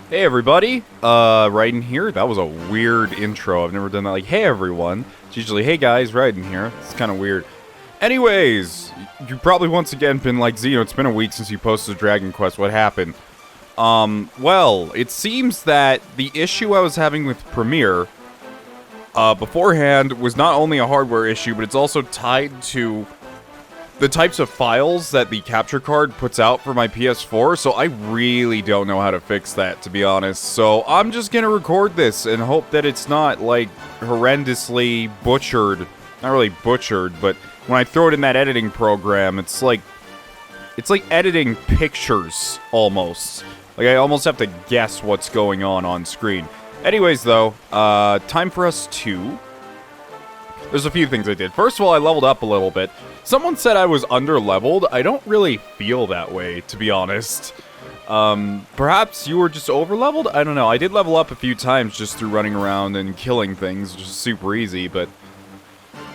Hey everybody, Raiden here. That was a weird intro. I've never done that. Like, hey everyone. It's usually, hey guys, Raiden here. It's kind of weird. Anyways, you probably once again been like, Zeno, it's been a week since you posted Dragon Quest. What happened? Well, it seems that the issue I was having with Premiere, beforehand was not only a hardware issue, but it's also tied to the types of files that the capture card puts out for my PS4, so I really don't know how to fix that, to be honest. So I'm just gonna record this and hope that it's not, like, horrendously butchered. Not really butchered, but when I throw it in that editing program, it's like editing pictures, almost. Like, I almost have to guess what's going on screen. Anyways, though, time for us to... There's a few things I did. First of all, I leveled up a little bit. Someone said I was under-leveled. I don't really feel that way, to be honest. Perhaps you were just over-leveled? I don't know. I did level up a few times just through running around and killing things, which is super easy, but...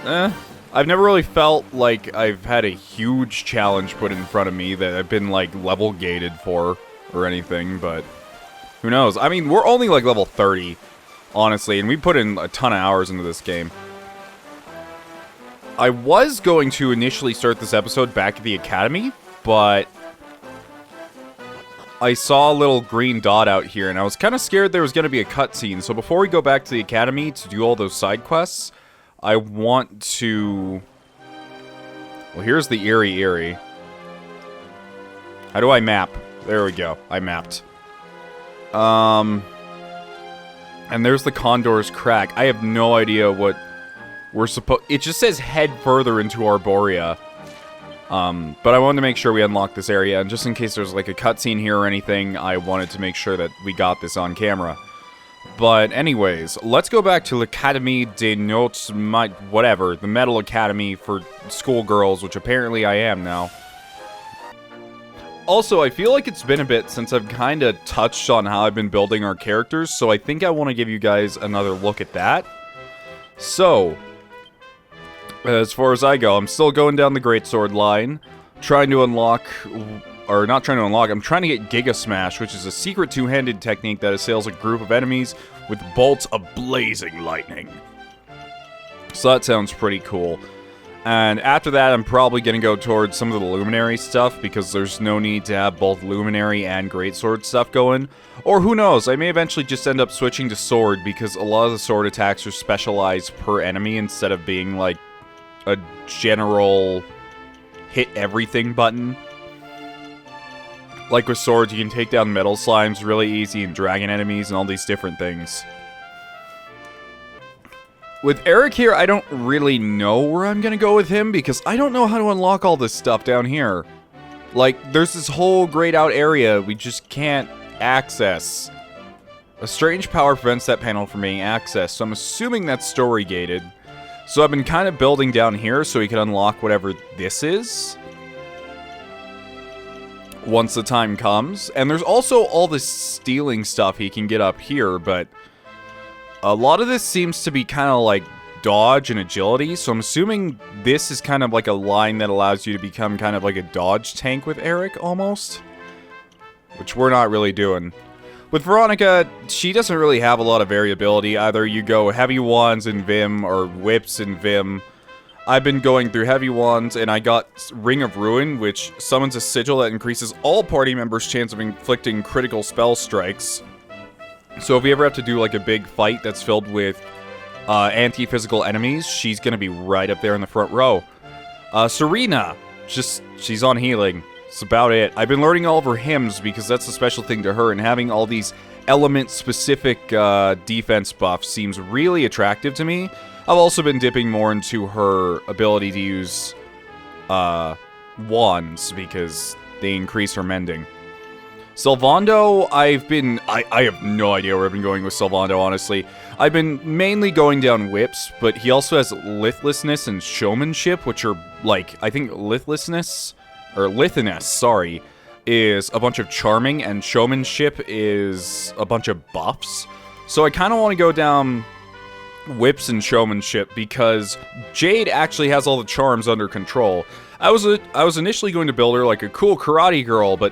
I've never really felt like I've had a huge challenge put in front of me that I've been, like, level-gated for or anything, but... Who knows? I mean, we're only, like, level 30, honestly, and we put in a ton of hours into this game. I was going to initially start this episode back at the academy, but I saw a little green dot out here, and I was kind of scared there was going to be a cutscene. So before we go back to the academy to do all those side quests, I want to... Well, here's the Eyrie. How do I map? There we go. I mapped. And there's the Condor's Crack. I have no idea what... We're supposed... It just says head further into Arborea. But I wanted to make sure we unlocked this area, and just in case there's like a cutscene here or anything, I wanted to make sure that we got this on camera. But anyways, let's go back to l'Académie des Notes... whatever, the Metal Academy for schoolgirls, which apparently I am now. Also, I feel like it's been a bit since I've kind of touched on how I've been building our characters, so I think I want to give you guys another look at that. So... As far as I go, I'm still going down the Greatsword line, trying to unlock, or not trying to unlock, I'm trying to get Giga Smash, which is a secret two-handed technique that assails a group of enemies with bolts of blazing lightning. So that sounds pretty cool. And after that, I'm probably going to go towards some of the Luminary stuff, because there's no need to have both Luminary and Greatsword stuff going. Or who knows, I may eventually just end up switching to Sword, because a lot of the Sword attacks are specialized per enemy instead of being, like, a general hit everything button. Like with swords, you can take down metal slimes really easy and dragon enemies and all these different things. With Eric here, I don't really know where I'm gonna go with him because I don't know how to unlock all this stuff down here. Like, there's this whole grayed out area we just can't access. A strange power prevents that panel from being accessed, so I'm assuming that's story gated. So I've been kind of building down here so he can unlock whatever this is once the time comes. And there's also all this stealing stuff he can get up here, but a lot of this seems to be kind of like dodge and agility. So I'm assuming this is kind of like a line that allows you to become kind of like a dodge tank with Eric almost, which we're not really doing. With Veronica, she doesn't really have a lot of variability. Either you go heavy wands in Vim or whips in Vim. I've been going through heavy wands, and I got Ring of Ruin, which summons a sigil that increases all party members' chance of inflicting critical spell strikes. So if we ever have to do like a big fight that's filled with anti-physical enemies, she's gonna be right up there in the front row. Serena, she's on healing. That's about it. I've been learning all of her hymns because that's a special thing to her, and having all these element-specific defense buffs seems really attractive to me. I've also been dipping more into her ability to use wands because they increase her mending. Sylvando, I have no idea where I've been going with Sylvando, honestly. I've been mainly going down whips, but he also has lithlessness and showmanship, which are, like, I think lithlessness... or Lithiness, sorry, is a bunch of charming, and showmanship is a bunch of buffs. So I kind of want to go down whips and showmanship because Jade actually has all the charms under control. I was initially going to build her like a cool karate girl, but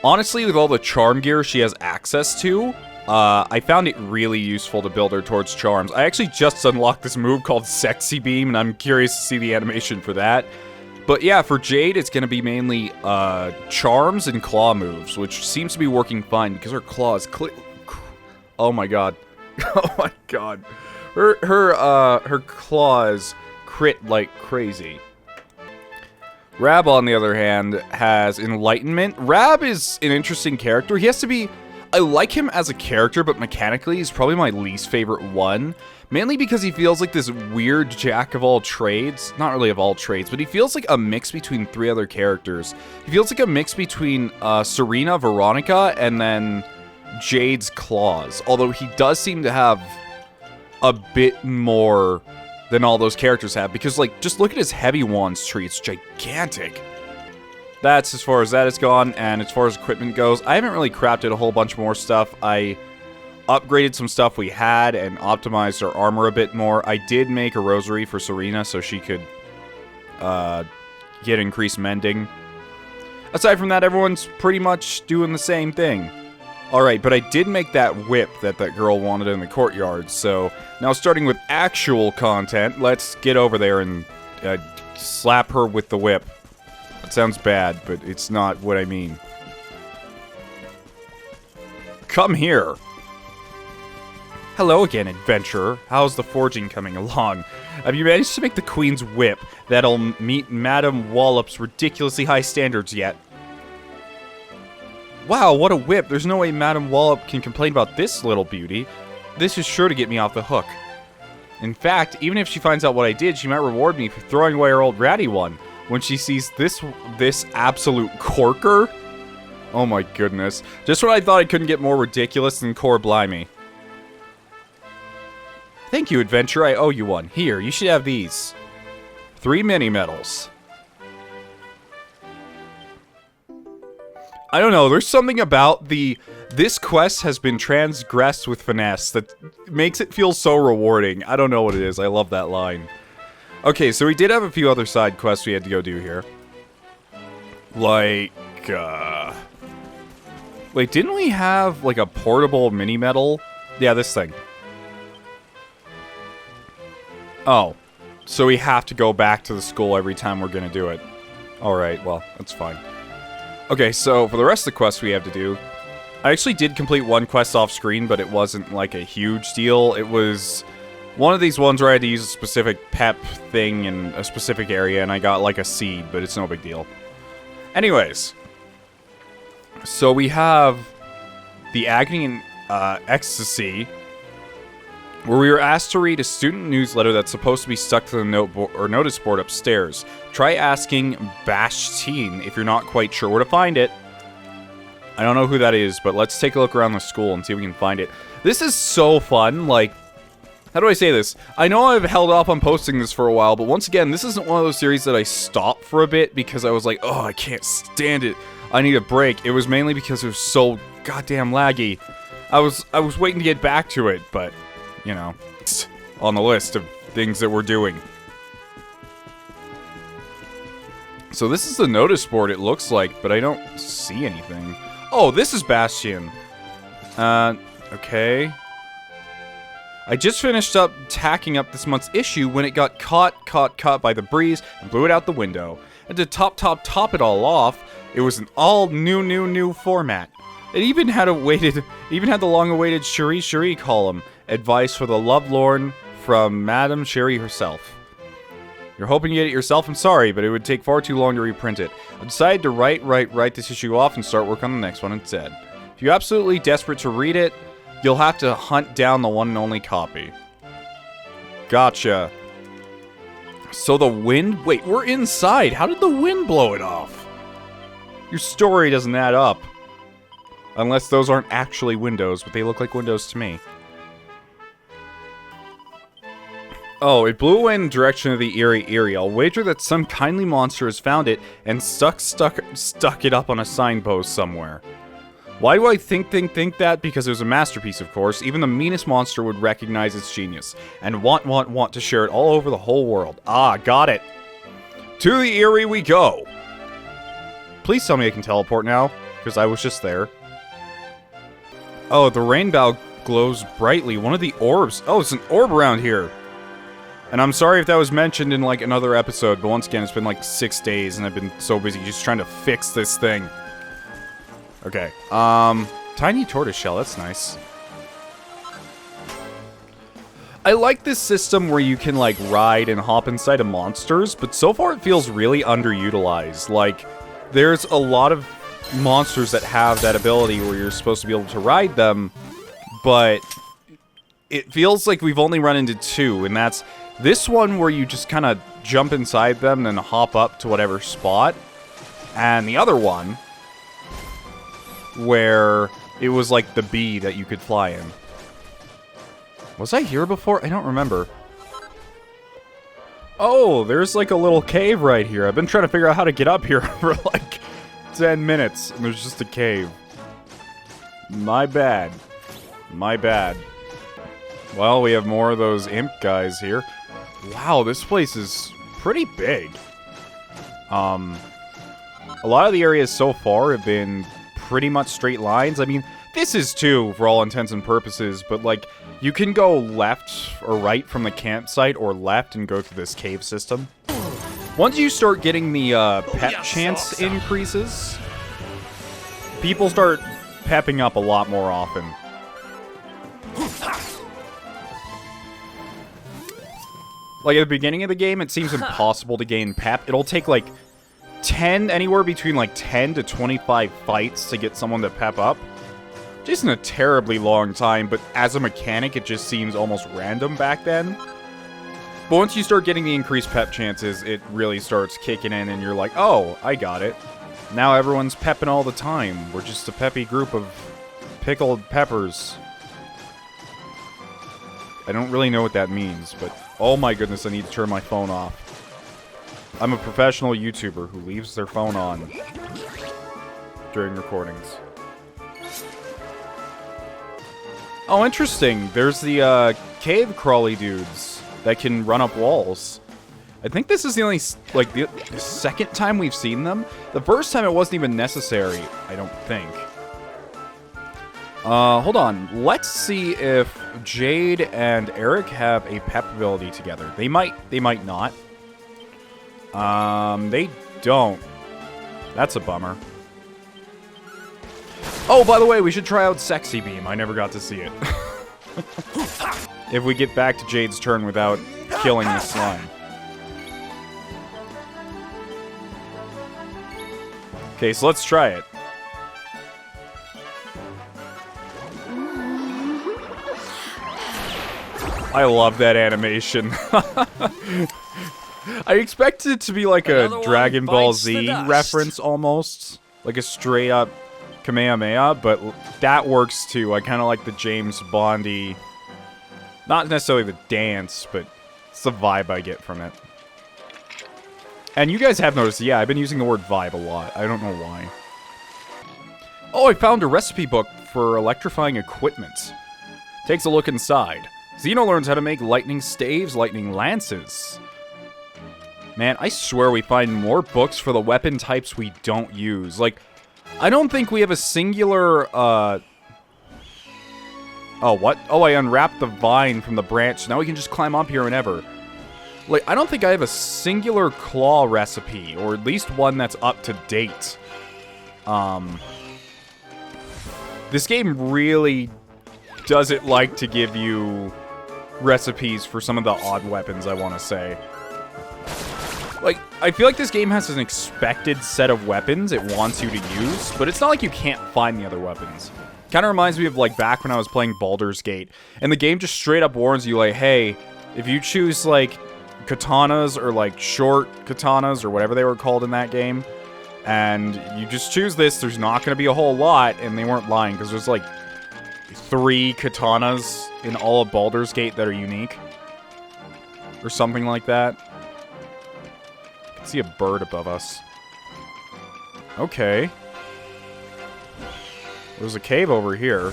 Honestly, with all the charm gear she has access to, I found it really useful to build her towards charms. I actually just unlocked this move called Sexy Beam, and I'm curious to see the animation for that. But yeah, for Jade, it's going to be mainly charms and claw moves, which seems to be working fine because her claws... Oh my god. Oh my god. Her claws crit like crazy. Rab, on the other hand, has Enlightenment. Rab is an interesting character. He has to be... I like him as a character, but mechanically, he's probably my least favorite one. Mainly because he feels like this weird jack of all trades. Not really of all trades, but he feels like a mix between 3 other characters. He feels like a mix between Serena, Veronica, and then Jade's claws. Although he does seem to have a bit more than all those characters have, because, like, just look at his heavy wands tree. It's gigantic. That's as far as that has gone, and as far as equipment goes, I haven't really crafted a whole bunch more stuff. I upgraded some stuff we had and optimized our armor a bit more. I did make a rosary for Serena so she could get increased mending. Aside from that, everyone's pretty much doing the same thing. Alright, but I did make that whip that girl wanted in the courtyard, so now starting with actual content, let's get over there and slap her with the whip. That sounds bad, but it's not what I mean. Come here! Hello again, adventurer. How's the forging coming along? Have you managed to make the Queen's whip that'll meet Madame Wallop's ridiculously high standards yet? Wow, what a whip. There's no way Madame Wallop can complain about this little beauty. This is sure to get me off the hook. In fact, even if she finds out what I did, she might reward me for throwing away her old ratty one. When she sees this absolute corker. Oh my goodness. Just when I thought I couldn't get more ridiculous than Core Blimey. Thank you, adventurer. I owe you one. Here, you should have these. 3 mini medals. I don't know, there's something about this quest has been transgressed with finesse that makes it feel so rewarding. I don't know what it is, I love that line. Okay, so we did have a few other side quests we had to go do here. Like, wait, didn't we have, like, a portable mini-medal? Yeah, this thing. Oh, so we have to go back to the school every time we're gonna do it. Alright, well, that's fine. Okay, so for the rest of the quests we have to do, I actually did complete one quest off screen, but it wasn't like a huge deal. It was one of these ones where I had to use a specific pep thing in a specific area, and I got like a seed, but it's no big deal. Anyways, so we have the Agony and Ecstasy, where we were asked to read a student newsletter that's supposed to be stuck to the notice board upstairs. Try asking Bash Teen if you're not quite sure where to find it. I don't know who that is, but let's take a look around the school and see if we can find it. This is so fun, like, how do I say this? I know I've held off on posting this for a while, but once again, this isn't one of those series that I stopped for a bit because I was like, oh, I can't stand it. I need a break. It was mainly because it was so goddamn laggy. I was waiting to get back to it, but, you know, it's on the list of things that we're doing. So this is the notice board, it looks like, but I don't see anything. Oh, this is Bastion. Okay. I just finished up tacking up this month's issue when it got caught by the breeze and blew it out the window. And to top it all off, it was an all new format. It even had the long-awaited Cherie column, advice for the lovelorn from Madame Cherie herself. You're hoping to get it yourself? I'm sorry, but it would take far too long to reprint it. I decided to write this issue off and start work on the next one instead. If you're absolutely desperate to read it, you'll have to hunt down the one and only copy. Gotcha. So the wind? Wait, we're inside. How did the wind blow it off? Your story doesn't add up. Unless those aren't actually windows, but they look like windows to me. Oh, it blew away in the direction of the Eyrie. I'll wager that some kindly monster has found it and stuck it up on a signpost somewhere. Why do I think that? Because it was a masterpiece, of course. Even the meanest monster would recognize its genius and want to share it all over the whole world. Ah, got it. To the Eyrie we go. Please tell me I can teleport now. because I was just there. Oh, the rainbow glows brightly. One of the orbs. Oh, it's an orb around here. And I'm sorry if that was mentioned in, like, another episode, but once again, it's been, like, 6 days, and I've been so busy just trying to fix this thing. Okay. Tiny tortoiseshell, that's nice. I like this system where you can, like, ride and hop inside of monsters, but so far it feels really underutilized. Like, there's a lot of monsters that have that ability where you're supposed to be able to ride them, but it feels like we've only run into 2, and that's this one where you just kind of jump inside them and then hop up to whatever spot, and the other one where it was like the bee that you could fly in. Was I here before? I don't remember. Oh, there's like a little cave right here. I've been trying to figure out how to get up here for like 10 minutes, and there's just a cave. My bad. My bad. Well, we have more of those imp guys here. Wow, this place is pretty big. A lot of the areas so far have been pretty much straight lines. I mean, this is too, for all intents and purposes, but like, you can go left or right from the campsite, or left and go through this cave system. Once you start getting the pep chance increases, people start pepping up a lot more often. Like, at the beginning of the game, it seems impossible to gain pep. It'll take, like, anywhere between, like, 10 to 25 fights to get someone to pep up. Just in a terribly long time, but as a mechanic, it just seems almost random back then. But once you start getting the increased pep chances, it really starts kicking in, and you're like, oh, I got it. Now everyone's pepping all the time. We're just a peppy group of pickled peppers. I don't really know what that means, but oh my goodness, I need to turn my phone off. I'm a professional YouTuber who leaves their phone on during recordings. Oh, interesting. There's the cave crawly dudes that can run up walls. I think this is the only, like, the second time we've seen them. The first time it wasn't even necessary, I don't think. Hold on. Let's see if Jade and Eric have a pep ability together. They might not. They don't. That's a bummer. Oh, by the way, we should try out Sexy Beam. I never got to see it. If we get back to Jade's turn without killing the slime. Okay, so let's try it. I love that animation. I expected it to be like a Dragon Ball Z reference almost. Like a straight up Kamehameha, but that works too. I kind of like the James Bondy, not necessarily the dance, but it's the vibe I get from it. And you guys have noticed, yeah, I've been using the word vibe a lot. I don't know why. Oh, I found a recipe book for electrifying equipment. Takes a look inside. Xeno learns how to make lightning staves, lightning lances. Man, I swear we find more books for the weapon types we don't use. Like, I don't think we have a singular, Oh, what? Oh, I unwrapped the vine from the branch. Now we can just climb up here whenever. Like, I don't think I have a singular claw recipe, or at least one that's up to date. This game really doesn't like to give you recipes for some of the odd weapons, I want to say. Like, I feel like this game has an expected set of weapons it wants you to use, but it's not like you can't find the other weapons. Kind of reminds me of, like, back when I was playing Baldur's Gate, and the game just straight up warns you, like, hey, if you choose, like, katanas, or, like, short katanas, or whatever they were called in that game, and you just choose this, there's not going to be a whole lot, and they weren't lying, because there's, like, 3 katanas in all of Baldur's Gate that are unique. Or something like that. I can see a bird above us. Okay. There's a cave over here.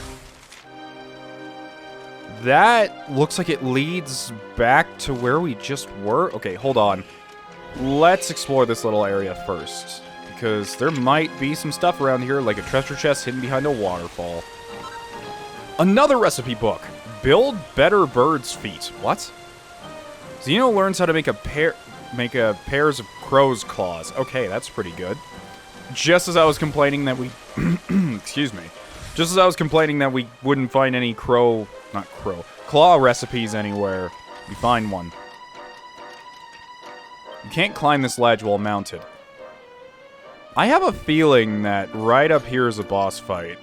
That looks like it leads back to where we just were. Okay, hold on. Let's explore this little area first. because there might be some stuff around here, like a treasure chest hidden behind a waterfall. Another recipe book. Build better bird's feet. What? Xeno learns how to make a pairs of crow's claws. Okay, that's pretty good. Just as I was complaining that we... excuse me. Just as I was complaining that we wouldn't find any claw recipes anywhere, we find one. You can't climb this ledge while mounted. I have a feeling that right up here is a boss fight.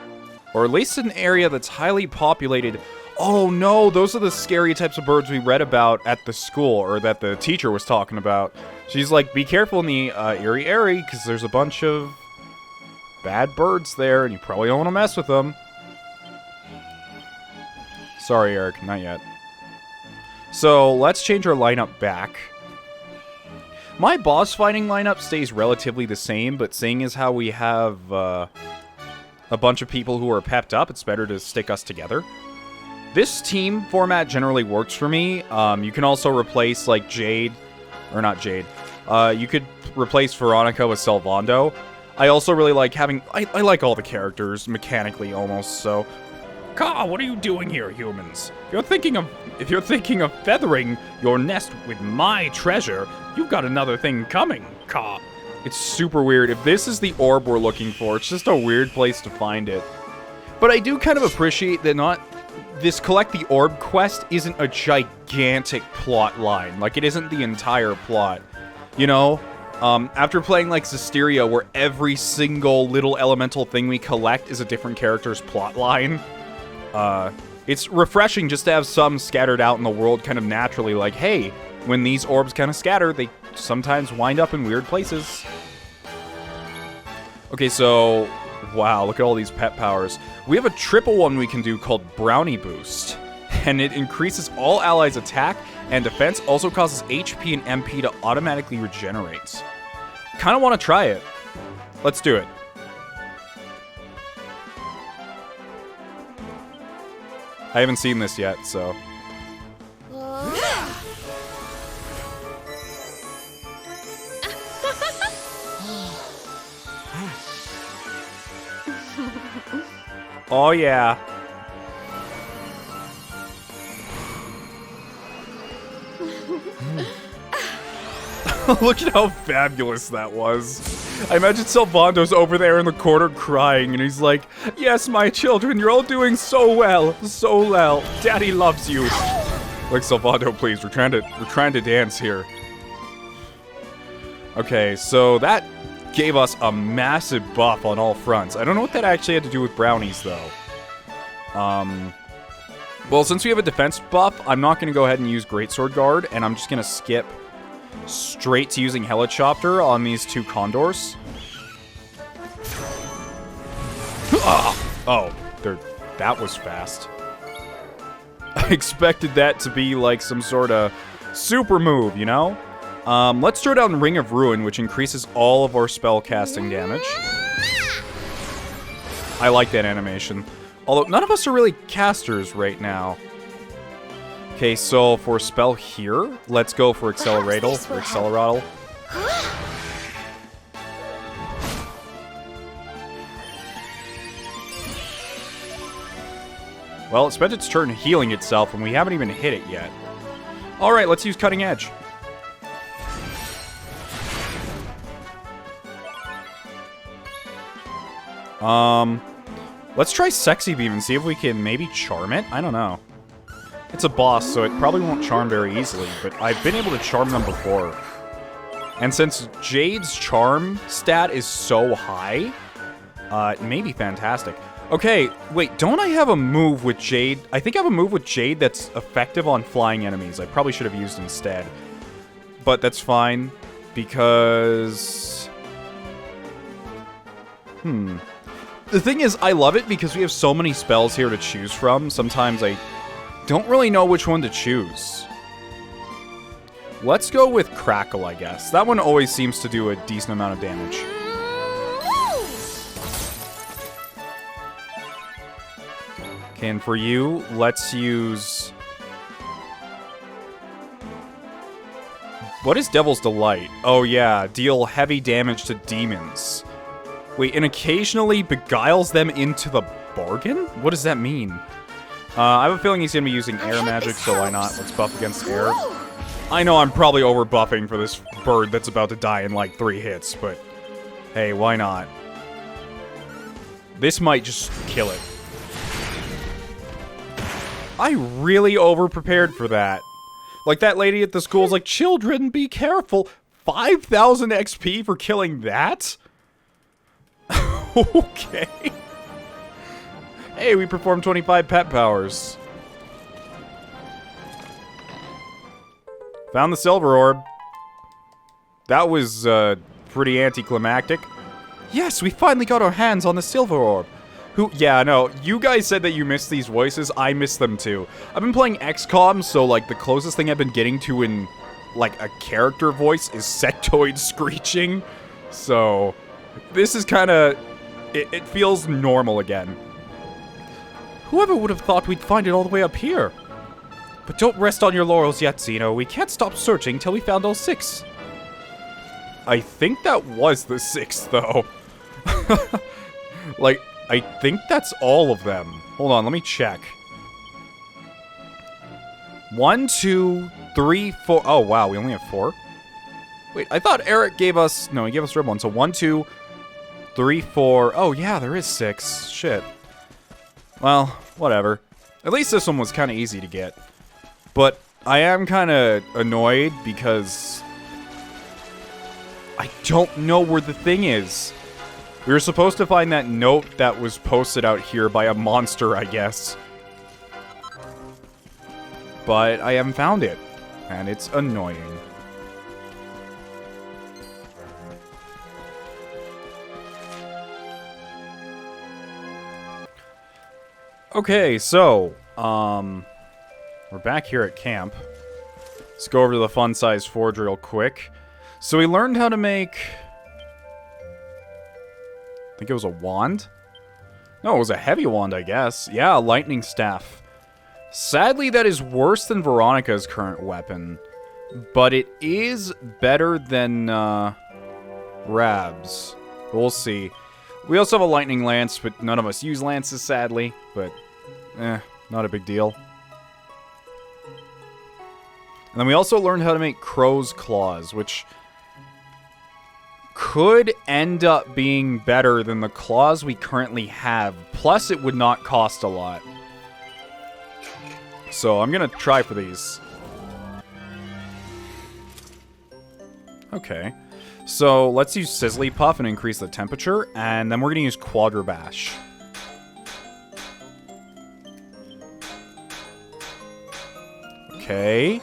Or at least an area that's highly populated. Oh no, those are the scary types of birds we read about at the school, or that the teacher was talking about. She's like, be careful in the Eyrie, because there's a bunch of bad birds there, and you probably don't want to mess with them. Sorry, Eric, not yet. So, let's change our lineup back. My boss fighting lineup stays relatively the same, but seeing as how we have a bunch of people who are pepped up, it's better to stick us together. This team format generally works for me. You can also replace, like, Jade, or not Jade. You could replace Veronica with Salvando. I also really like having... I like all the characters, mechanically almost, so... Ka, what are you doing here, humans? If you're thinking of feathering your nest with my treasure, you've got another thing coming, Ka. It's super weird. If this is the orb we're looking for, it's just a weird place to find it. But I do kind of appreciate that this collect the orb quest isn't a gigantic plot line. Like, it isn't the entire plot. You know? After playing, like, Zisteria, where every single little elemental thing we collect is a different character's plot line, it's refreshing just to have some scattered out in the world kind of naturally. Like, hey, when these orbs kind of scatter, they sometimes wind up in weird places. Okay, so... Wow, look at all these pet powers. We have a triple one we can do called Brownie Boost. And it increases all allies' attack and defense, also causes HP and MP to automatically regenerate. Kinda wanna try it. Let's do it. I haven't seen this yet, so... Oh, yeah. Look at how fabulous that was. I imagine Salvando's over there in the corner crying, and he's like, yes, my children, you're all doing so well. So well. Daddy loves you. Like, Salvando, please, we're trying to dance here. Okay, so that gave us a massive buff on all fronts. I don't know what that actually had to do with brownies, though. Well, since we have a defense buff, I'm not going to go ahead and use Greatsword Guard, and I'm just going to skip straight to using Helicopter on these two Condors. Oh, that was fast. I expected that to be like some sort of super move, you know? Let's throw down Ring of Ruin, which increases all of our spell casting damage. I like that animation. Although, none of us are really casters right now. Okay, so for spell here, let's go for Acceleratal, or Accelerattle. Well, it spent its turn healing itself, and we haven't even hit it yet. Alright, let's use Cutting Edge. Let's try Sexy Beam and see if we can maybe charm it? I don't know. It's a boss, so it probably won't charm very easily, but I've been able to charm them before. And since Jade's charm stat is so high, it may be fantastic. Okay, wait, don't I have a move with Jade? I think I have a move with Jade that's effective on flying enemies. I probably should have used instead. But that's fine, because... The thing is, I love it because we have so many spells here to choose from. Sometimes I don't really know which one to choose. Let's go with Crackle, I guess. That one always seems to do a decent amount of damage. Okay, and for you, let's use... What is Devil's Delight? Oh yeah, deal heavy damage to demons. Wait, and occasionally beguiles them into the bargain? What does that mean? I have a feeling he's gonna be using air magic, so why not? Let's buff against air. I know I'm probably over buffing for this bird that's about to die in like 3 hits, but hey, why not? This might just kill it. I really over-prepared for that. Like that lady at the school's like, children, be careful. 5,000 XP for killing that? Okay. Hey, we performed 25 pet powers. Found the silver orb. That was, pretty anticlimactic. Yes, we finally got our hands on the silver orb. Yeah, no, you guys said that you missed these voices. I miss them too. I've been playing XCOM, so, like, the closest thing I've been getting to in, like, a character voice is sectoid screeching. So, this is kind of... It feels normal again. Whoever would have thought we'd find it all the way up here? But don't rest on your laurels yet, Zeno. We can't stop searching till we found all 6. I think that was the 6th, though. Like, I think that's all of them. Hold on, let me check. 1, 2, 3, 4. Oh, wow, we only have 4? Wait, I thought Eric gave us... No, he gave us red one. So 1, 2, 3, 4. Oh, yeah, there is 6. Shit. Well, whatever. At least this one was kind of easy to get. But I am kind of annoyed because... I don't know where the thing is. We were supposed to find that note that was posted out here by a monster, I guess. But I haven't found it. And it's annoying. Okay, so, we're back here at camp. Let's go over to the fun-size forge real quick. So we learned how to make... I think it was a wand? No, it was a heavy wand, I guess. Yeah, a lightning staff. Sadly, that is worse than Veronica's current weapon. But it is better than, Rab's. We'll see. We also have a lightning lance, but none of us use lances, sadly. But, not a big deal. And then we also learned how to make crow's claws, which could end up being better than the claws we currently have. Plus, it would not cost a lot. So, I'm gonna try for these. Okay. So, let's use Sizzly Puff and increase the temperature, and then we're gonna use Quadra Bash. Okay.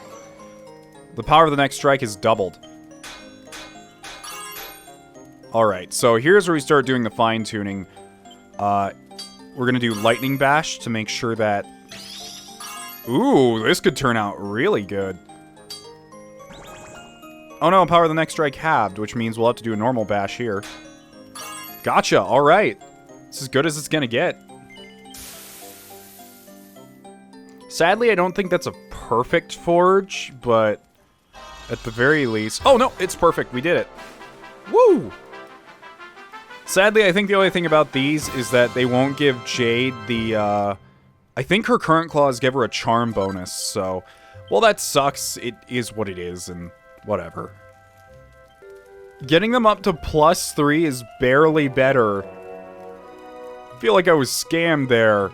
The power of the next strike is doubled. Alright, so here's where we start doing the fine-tuning. We're gonna do Lightning Bash to make sure that... Ooh, this could turn out really good. Oh no, power of the next strike halved, which means we'll have to do a normal bash here. Gotcha, alright. It's as good as it's gonna get. Sadly, I don't think that's a perfect forge, but at the very least... Oh no, it's perfect, we did it. Woo! Sadly, I think the only thing about these is that they won't give Jade the, I think her current claws give her a charm bonus, so... Well, that sucks. It is what it is, and whatever. Getting them up to +3 is barely better. I feel like I was scammed there.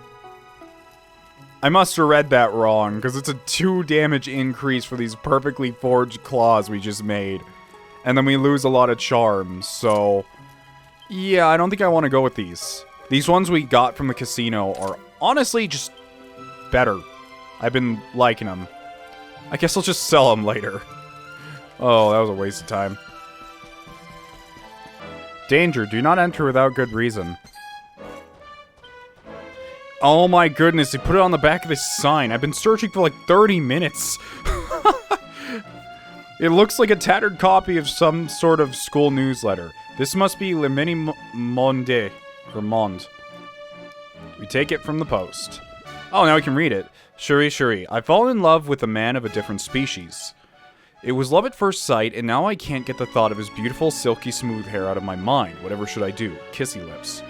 I must have read that wrong, because it's a 2 damage increase for these perfectly forged claws we just made. And then we lose a lot of charms, so... Yeah, I don't think I want to go with these. These ones we got from the casino are honestly just better. I've been liking them. I guess I'll just sell them later. Oh, that was a waste of time. Danger, do not enter without good reason. Oh my goodness, they put it on the back of this sign. I've been searching for like 30 minutes. It looks like a tattered copy of some sort of school newsletter. This must be Le Mini Monde, or Monde. We take it from the post. Oh, now we can read it. Shuri, I've fallen in love with a man of a different species. It was love at first sight, and now I can't get the thought of his beautiful, silky, smooth hair out of my mind. Whatever should I do? Kissy lips.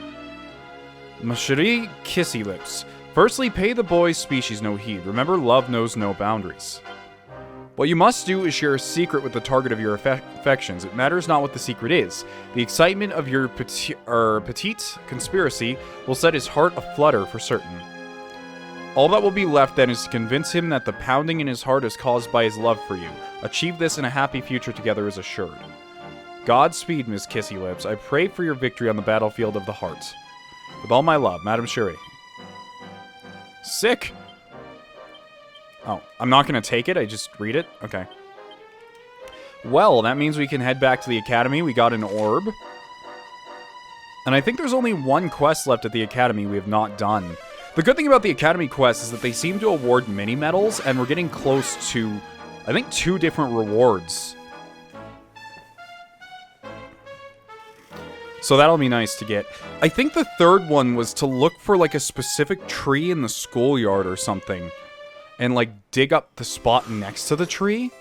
Ma chérie, kissy lips. Firstly, pay the boy's species no heed. Remember, love knows no boundaries. What you must do is share a secret with the target of your affections. It matters not what the secret is. The excitement of your petite conspiracy will set his heart aflutter for certain. All that will be left then is to convince him that the pounding in his heart is caused by his love for you. Achieve this and a happy future together is assured. Godspeed, Miss Kissy Lips. I pray for your victory on the battlefield of the heart. With all my love, Madame Chérie. Sick! Oh, I'm not going to take it, I just read it? Okay. Well, that means we can head back to the academy. We got an orb. And I think there's only one quest left at the academy we have not done. The good thing about the academy quests is that they seem to award mini medals, and we're getting close to, I think, 2 different rewards. So that'll be nice to get. I think the third one was to look for, like, a specific tree in the schoolyard or something. And, like, dig up the spot next to the tree.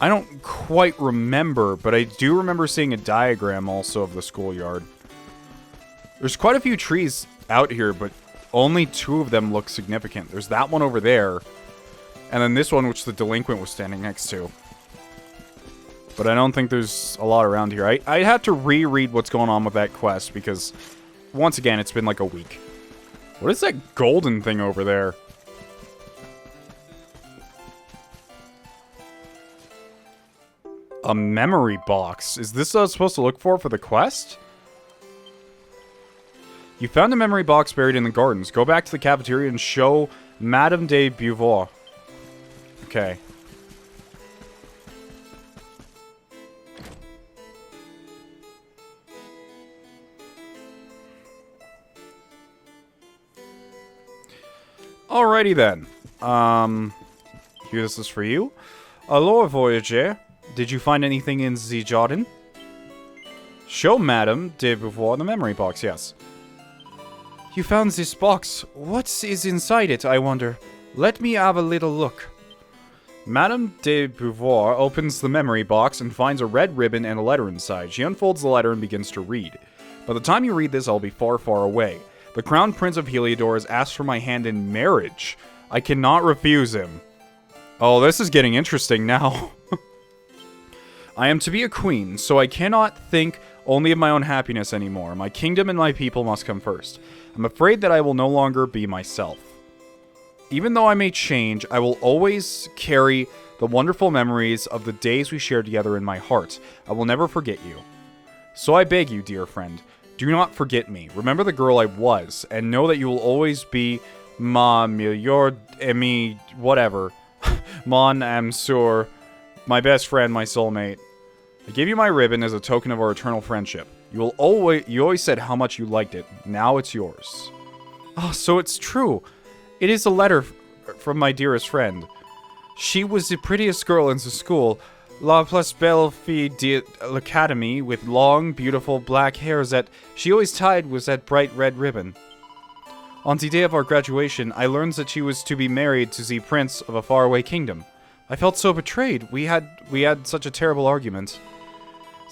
I don't quite remember, but I do remember seeing a diagram also of the schoolyard. There's quite a few trees out here, but only 2 of them look significant. There's that one over there, and then this one, which the delinquent was standing next to. But I don't think there's a lot around here. I had to reread what's going on with that quest, because, once again, it's been like a week. What is that golden thing over there? A memory box. Is this what I was supposed to look for the quest? You found a memory box buried in the gardens. Go back to the cafeteria and show Madame de Beauvoir. Okay. Alrighty then. Here, this is for you. Alors, voyager. Did you find anything in the garden? Show Madame de Beauvoir the memory box, yes. You found this box. What is inside it, I wonder? Let me have a little look. Madame de Beauvoir opens the memory box and finds a red ribbon and a letter inside. She unfolds the letter and begins to read. By the time you read this, I'll be far, far away. The Crown Prince of Heliodor has asked for my hand in marriage. I cannot refuse him. Oh, this is getting interesting now. I am to be a queen, so I cannot think only of my own happiness anymore. My kingdom and my people must come first. I'm afraid that I will no longer be myself. Even though I may change, I will always carry the wonderful memories of the days we shared together in my heart. I will never forget you. So I beg you, dear friend, do not forget me. Remember the girl I was, and know that you will always be ma meilleure amie, whatever. Mon âme sœur, my best friend, my soulmate. I gave you my ribbon as a token of our eternal friendship. You always said how much you liked it. Now it's yours. Oh, so it's true. It is a letter from my dearest friend. She was the prettiest girl in the school, la plus belle fille de l'academy, with long, beautiful black hair that she always tied with that bright red ribbon. On the day of our graduation, I learned that she was to be married to the prince of a faraway kingdom. I felt so betrayed. We had such a terrible argument.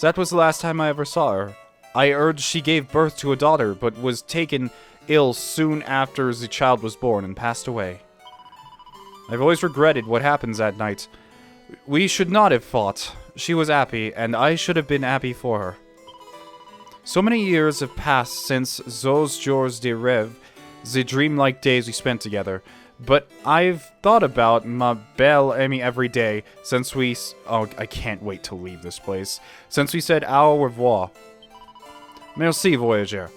That was the last time I ever saw her. I heard she gave birth to a daughter, but was taken ill soon after the child was born and passed away. I've always regretted what happened that night. We should not have fought. She was happy, and I should have been happy for her. So many years have passed since those jours de rêve, the dreamlike days we spent together. But I've thought about ma belle amie every day since we... Oh, I can't wait to leave this place. Since we said au revoir. Merci, voyager.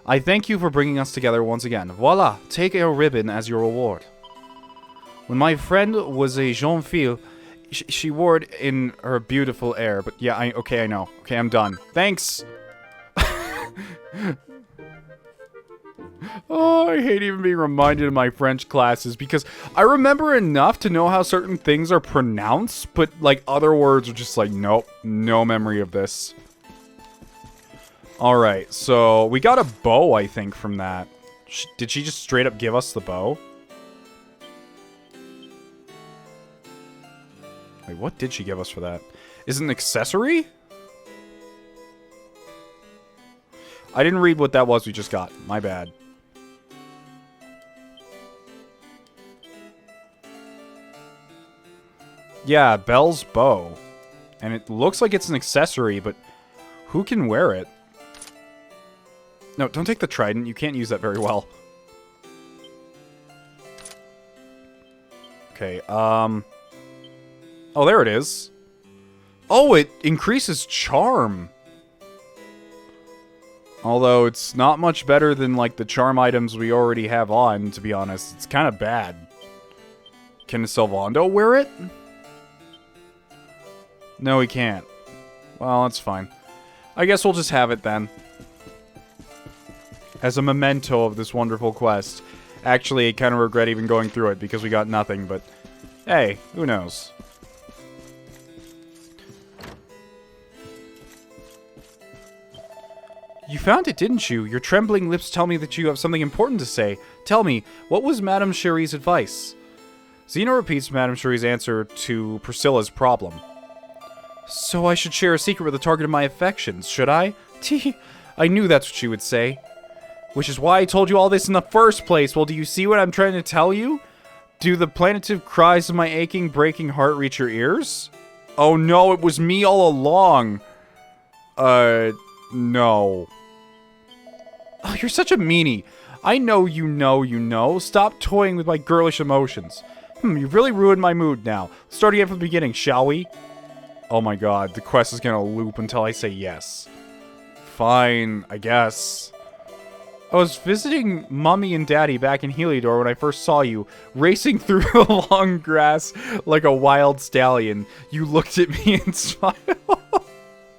I thank you for bringing us together once again. Voila, take a ribbon as your reward. When my friend was a jeune fille, she wore it in her beautiful air. But yeah, okay, I know. Okay, I'm done. Thanks! Oh, I hate even being reminded of my French classes because I remember enough to know how certain things are pronounced, but like other words are just like, nope, no memory of this. Alright, so we got a bow, I think, from that. Did she just straight up give us the bow? Wait, what did she give us for that? Is it an accessory? I didn't read what that was we just got. My bad. Yeah, Belle's bow. And it looks like it's an accessory, but who can wear it? No, don't take the trident. You can't use that very well. Okay, oh, there it is. Oh, it increases charm. Although, it's not much better than, like, the charm items we already have on, to be honest. It's kind of bad. Can Sylvando wear it? No, he can't. Well, that's fine. I guess we'll just have it, then. As a memento of this wonderful quest. Actually, I kind of regret even going through it, because we got nothing, but... Hey, who knows? You found it, didn't you? Your trembling lips tell me that you have something important to say. Tell me, what was Madame Cherie's advice? Zeno repeats Madame Cherie's answer to Priscilla's problem. So I should share a secret with the target of my affections, should I? Tee, I knew that's what she would say. Which is why I told you all this in the first place. Well, do you see what I'm trying to tell you? Do the plaintive cries of my aching, breaking heart reach your ears? Oh no, it was me all along. No. Oh, you're such a meanie. I know you know you know. Stop toying with my girlish emotions. You've really ruined my mood now. Let's start again from the beginning, shall we? Oh my god, the quest is gonna loop until I say yes. Fine, I guess. I was visiting Mummy and Daddy back in Heliodor when I first saw you, racing through the long grass like a wild stallion. You looked at me and smiled.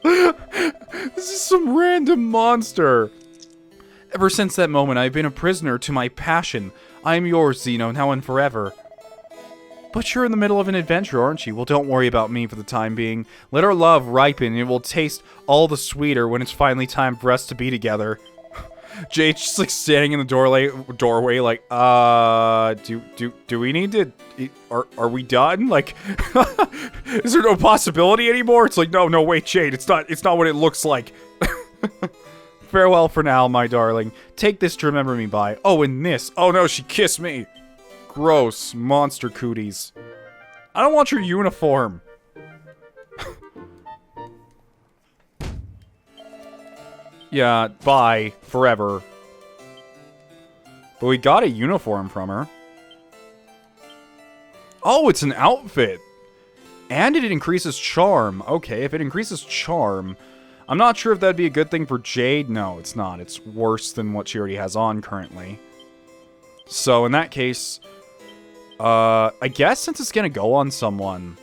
This is some random monster. Ever since that moment, I've been a prisoner to my passion. I am yours, Zeno, now and forever. But you're in the middle of an adventure, aren't you? Well, don't worry about me for the time being. Let our love ripen, and it will taste all the sweeter when it's finally time for us to be together. Jade's just like standing in the doorway, like, do we need to? Are we done? Like, is there no possibility anymore? It's like, no, wait, Jade, it's not what it looks like. Farewell for now, my darling. Take this to remember me by. Oh, and this. Oh no, she kissed me. Gross, monster cooties. I don't want your uniform. Yeah, bye. Forever. But we got a uniform from her. Oh, it's an outfit. And it increases charm. Okay, if it increases charm... I'm not sure if that'd be a good thing for Jade. No, it's not. It's worse than what she already has on currently. So, in that case... I guess since it's gonna go on someone...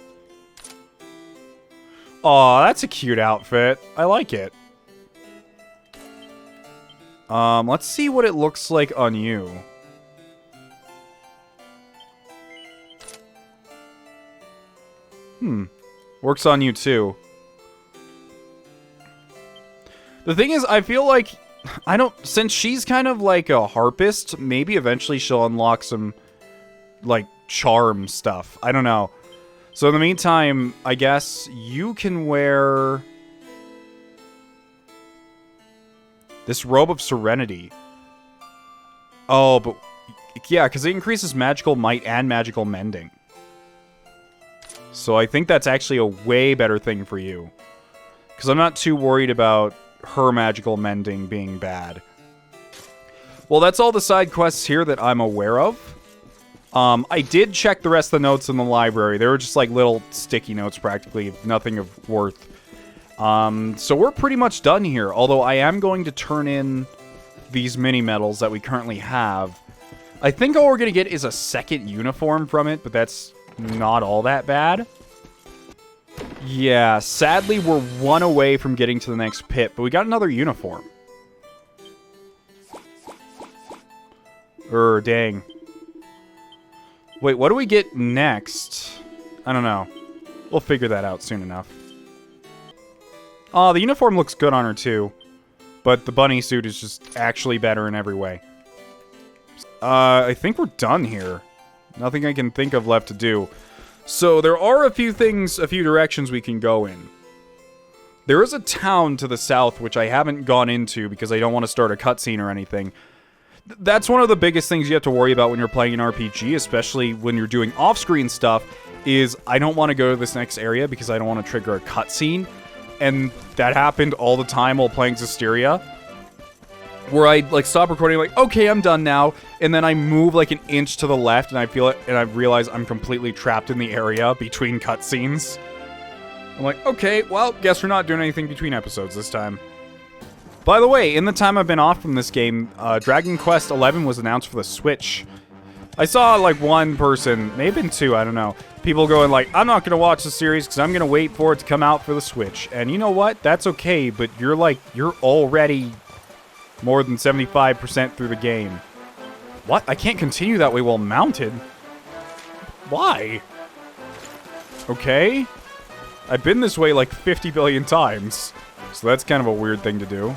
Aw, that's a cute outfit. I like it. Let's see what it looks like on you. Works on you too. The thing is, I feel like, since she's kind of like a harpist, maybe eventually she'll unlock some, like, charm stuff. I don't know. So in the meantime, I guess you can wear... this robe of serenity. Oh, but... yeah, because it increases magical might and magical mending. So I think that's actually a way better thing for you. Because I'm not too worried about her magical mending being bad. Well, that's all the side quests here that I'm aware of. I did check the rest of the notes in the library. They were just like little sticky notes practically, nothing of worth. So we're pretty much done here, although I am going to turn in these mini medals that we currently have. I think all we're going to get is a second uniform from it, but that's not all that bad. Yeah, sadly we're one away from getting to the next pit, but we got another uniform. Dang. Wait, what do we get next? I don't know. We'll figure that out soon enough. The uniform looks good on her, too. But the bunny suit is just actually better in every way. I think we're done here. Nothing I can think of left to do. So there are a few directions we can go in. There is a town to the south, which I haven't gone into because I don't want to start a cutscene or anything. That's one of the biggest things you have to worry about when you're playing an RPG, especially when you're doing off-screen stuff, is I don't want to go to this next area because I don't want to trigger a cutscene. And that happened all the time while playing Zestiria, where I like stop recording, like, okay, I'm done now, and then I move like an inch to the left, and I feel it, and I realize I'm completely trapped in the area between cutscenes. I'm like, okay, well, guess we're not doing anything between episodes this time. By the way, in the time I've been off from this game, Dragon Quest XI was announced for the Switch. I saw, like, one person, maybe been two, I don't know, people going like, I'm not going to watch the series because I'm going to wait for it to come out for the Switch. And you know what? That's okay, but you're already more than 75% through the game. What? I can't continue that way while mounted? Why? Okay. I've been this way like 50 billion times, so that's kind of a weird thing to do.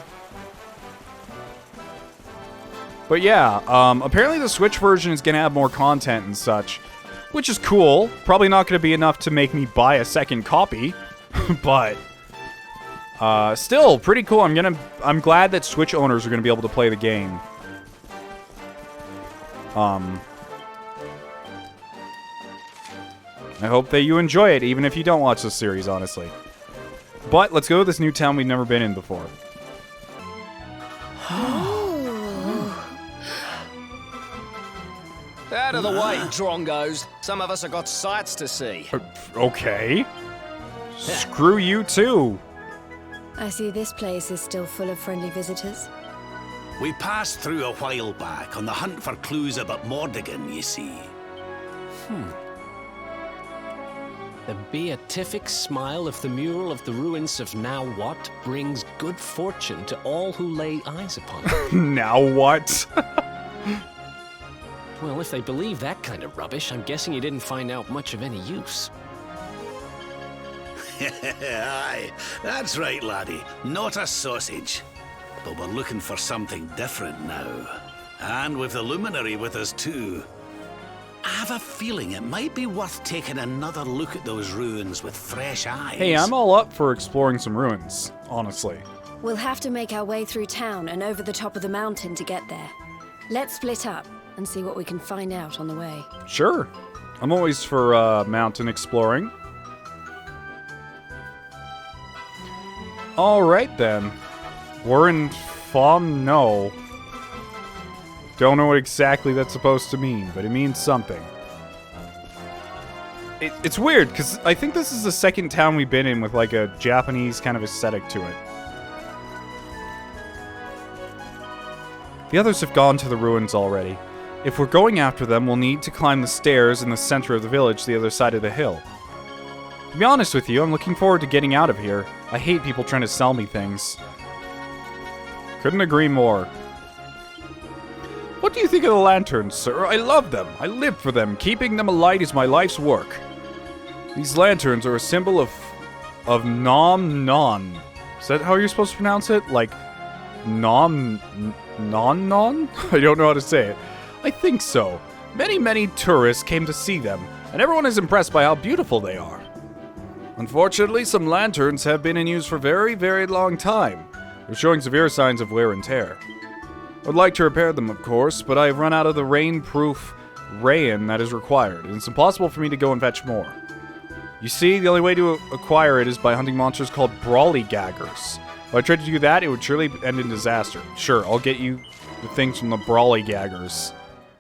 But yeah, apparently the Switch version is going to have more content and such, which is cool. Probably not going to be enough to make me buy a second copy, but still pretty cool. I'm glad that Switch owners are going to be able to play the game. I hope that you enjoy it, even if you don't watch the series, honestly. But let's go to this new town we've never been in before. Out of the way, drongos. Some of us have got sights to see. Okay. Screw you too. I see this place is still full of friendly visitors. We passed through a while back on the hunt for clues about Mordigan, you see. The beatific smile of the mural of the ruins of Now What brings good fortune to all who lay eyes upon it. Now what? Well, if they believe that kind of rubbish, I'm guessing you didn't find out much of any use. Aye, that's right, laddie. Not a sausage. But we're looking for something different now. And with the luminary with us too. I have a feeling it might be worth taking another look at those ruins with fresh eyes. Hey, I'm all up for exploring some ruins, honestly. We'll have to make our way through town and over the top of the mountain to get there. Let's split up and see what we can find out on the way. Sure. I'm always for mountain exploring. Alright then. We're in Phnom. Don't know what exactly that's supposed to mean, but it means something. It's weird, because I think this is the second town we've been in with like a Japanese kind of aesthetic to it. The others have gone to the ruins already. If we're going after them, we'll need to climb the stairs in the center of the village to the other side of the hill. To be honest with you, I'm looking forward to getting out of here. I hate people trying to sell me things. Couldn't agree more. What do you think of the lanterns, sir? I love them. I live for them. Keeping them alight is my life's work. These lanterns are a symbol of Nohm. Is that how you're supposed to pronounce it? Like, Nohm? Non? I don't know how to say it. I think so. Many tourists came to see them, and everyone is impressed by how beautiful they are. Unfortunately, some lanterns have been in use for a very long time. They're showing severe signs of wear and tear. I would like to repair them, of course, but I have run out of the rain-proof rayon that is required, and it's impossible for me to go and fetch more. You see, the only way to acquire it is by hunting monsters called brawlygaggers. If I tried to do that, it would surely end in disaster. Sure, I'll get you the things from the brawlygaggers.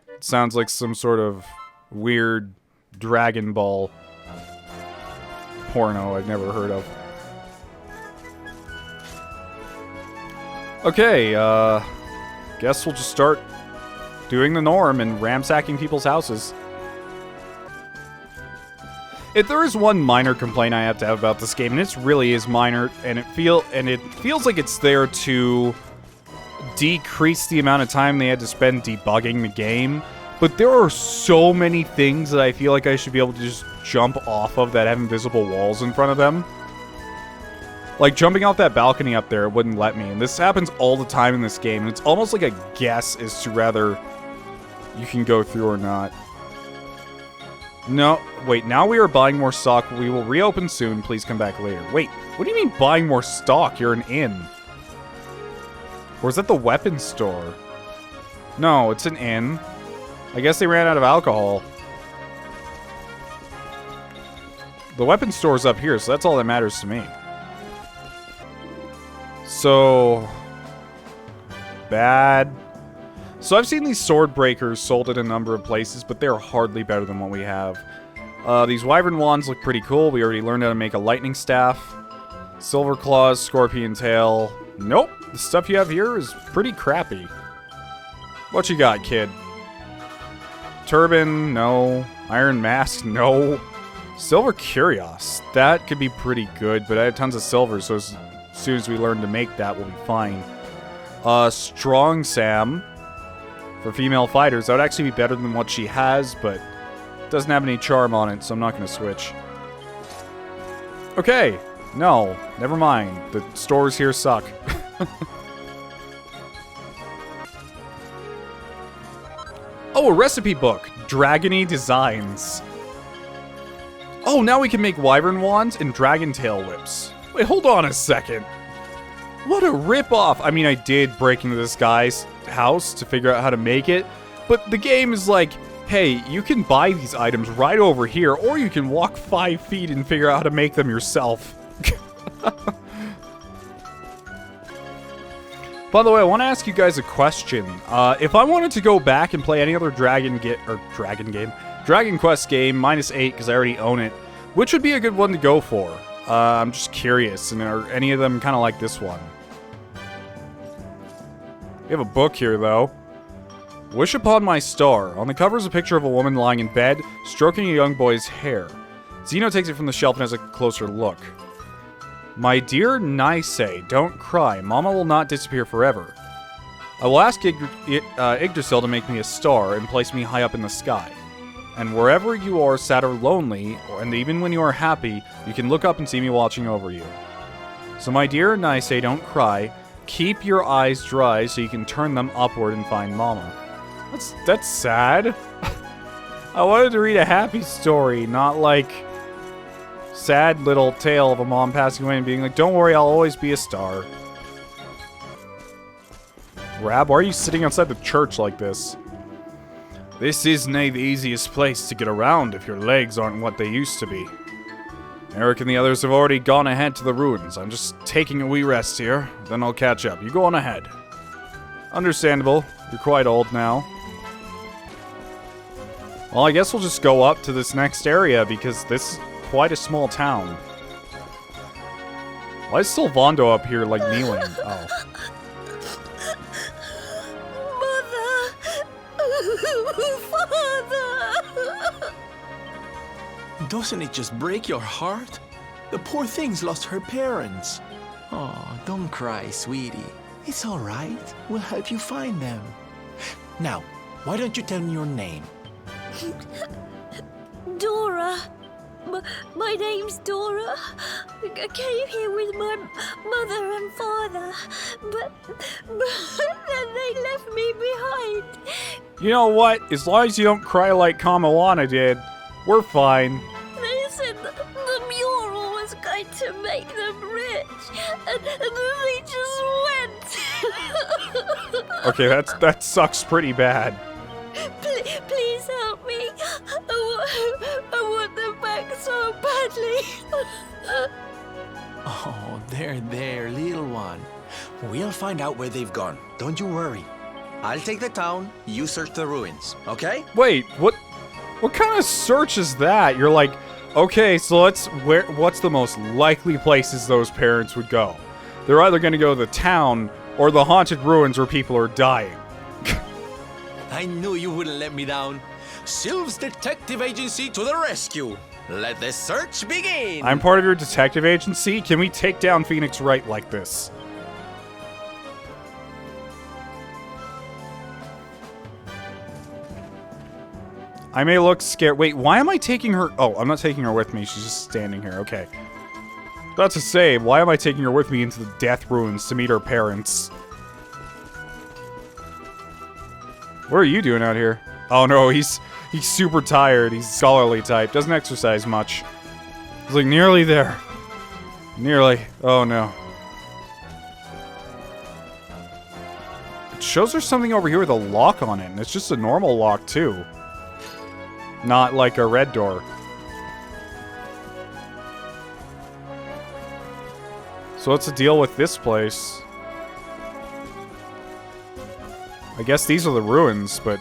It sounds like some sort of weird Dragon Ball porno I've never heard of. Okay, guess we'll just start doing the norm and ransacking people's houses. If there is one minor complaint I have to have about this game, and it really is minor, and it feels like it's there to decrease the amount of time they had to spend debugging the game, but there are so many things that I feel like I should be able to just jump off of that have invisible walls in front of them. Like, jumping off that balcony up there, it wouldn't let me. And this happens all the time in this game. And it's almost like a guess as to whether you can go through or not. No, wait, now we are buying more stock. We will reopen soon. Please come back later. Wait, what do you mean buying more stock? You're an inn. Or is that the weapons store? No, it's an inn. I guess they ran out of alcohol. The weapons store's up here, so that's all that matters to me. So... bad. So I've seen these sword breakers sold at a number of places, but they're hardly better than what we have. These wyvern wands look pretty cool. We already learned how to make a lightning staff. Silver claws, scorpion tail. Nope. The stuff you have here is pretty crappy. What you got, kid? Turban? No. Iron mask? No. Silver curios. That could be pretty good, but I have tons of silver, so as soon as we learn to make that, we'll be fine. Strong Sam. For female fighters, that would actually be better than what she has, but it doesn't have any charm on it, so I'm not going to switch. Okay. No. Never mind. The stores here suck. Oh, a recipe book. Dragony Designs. Oh, now we can make wyvern wands and dragon tail whips. Wait, hold on a second. What a ripoff! I mean, I did break into this guy's house to figure out how to make it, but the game is like, hey, you can buy these items right over here, or you can walk 5 feet and figure out how to make them yourself. By the way, I want to ask you guys a question. If I wanted to go back and play any other Dragon Quest game, -8, because I already own it, which would be a good one to go for? I'm just curious, and are any of them kind of like this one? We have a book here, though. Wish upon my star. On the cover is a picture of a woman lying in bed, stroking a young boy's hair. Zeno takes it from the shelf and has a closer look. My dear Nisei, don't cry. Mama will not disappear forever. I will ask Yggdrasil to make me a star and place me high up in the sky. And wherever you are sad or lonely, and even when you are happy, you can look up and see me watching over you. So my dear Nisei, don't cry. Keep your eyes dry so you can turn them upward and find Mama. That's sad. I wanted to read a happy story, not like sad little tale of a mom passing away and being like, don't worry, I'll always be a star. Rab, why are you sitting outside the church like this? This isn't the easiest place to get around if your legs aren't what they used to be. Eric and the others have already gone ahead to the ruins. I'm just taking a wee rest here, then I'll catch up. You go on ahead. Understandable. You're quite old now. Well, I guess we'll just go up to this next area, because this is quite a small town. Why is Sylvando up here, like, kneeling? Oh. Father! Doesn't it just break your heart? The poor thing's lost her parents. Oh, don't cry, sweetie. It's all right. We'll help you find them. Now, why don't you tell me your name? Dora. My name's Dora. I came here with my mother and father, but then they left me behind. You know what? As long as you don't cry like Kamawana did, we're fine. They said the mural was going to make them rich, and they just went. Okay, that sucks pretty bad. Please help me. I want them back so badly. Oh, there, little one. We'll find out where they've gone. Don't you worry. I'll take the town, you search the ruins, okay? Wait, what kind of search is that? You're like, okay, so what's the most likely places those parents would go? They're either going to go to the town or the haunted ruins where people are dying. I knew you wouldn't let me down. Sylve's detective agency to the rescue. Let the search begin. I'm part of your detective agency. Can we take down Phoenix Wright like this? I may look scared. Wait, why am I taking her? Oh, I'm not taking her with me. She's just standing here. Okay. About to say, why am I taking her with me into the death ruins to meet her parents? What are you doing out here? Oh no, he's super tired. He's scholarly type. Doesn't exercise much. He's like nearly there. Nearly. Oh no. It shows there's something over here with a lock on it, and it's just a normal lock too. Not like a red door. So what's the deal with this place? I guess these are the ruins, but...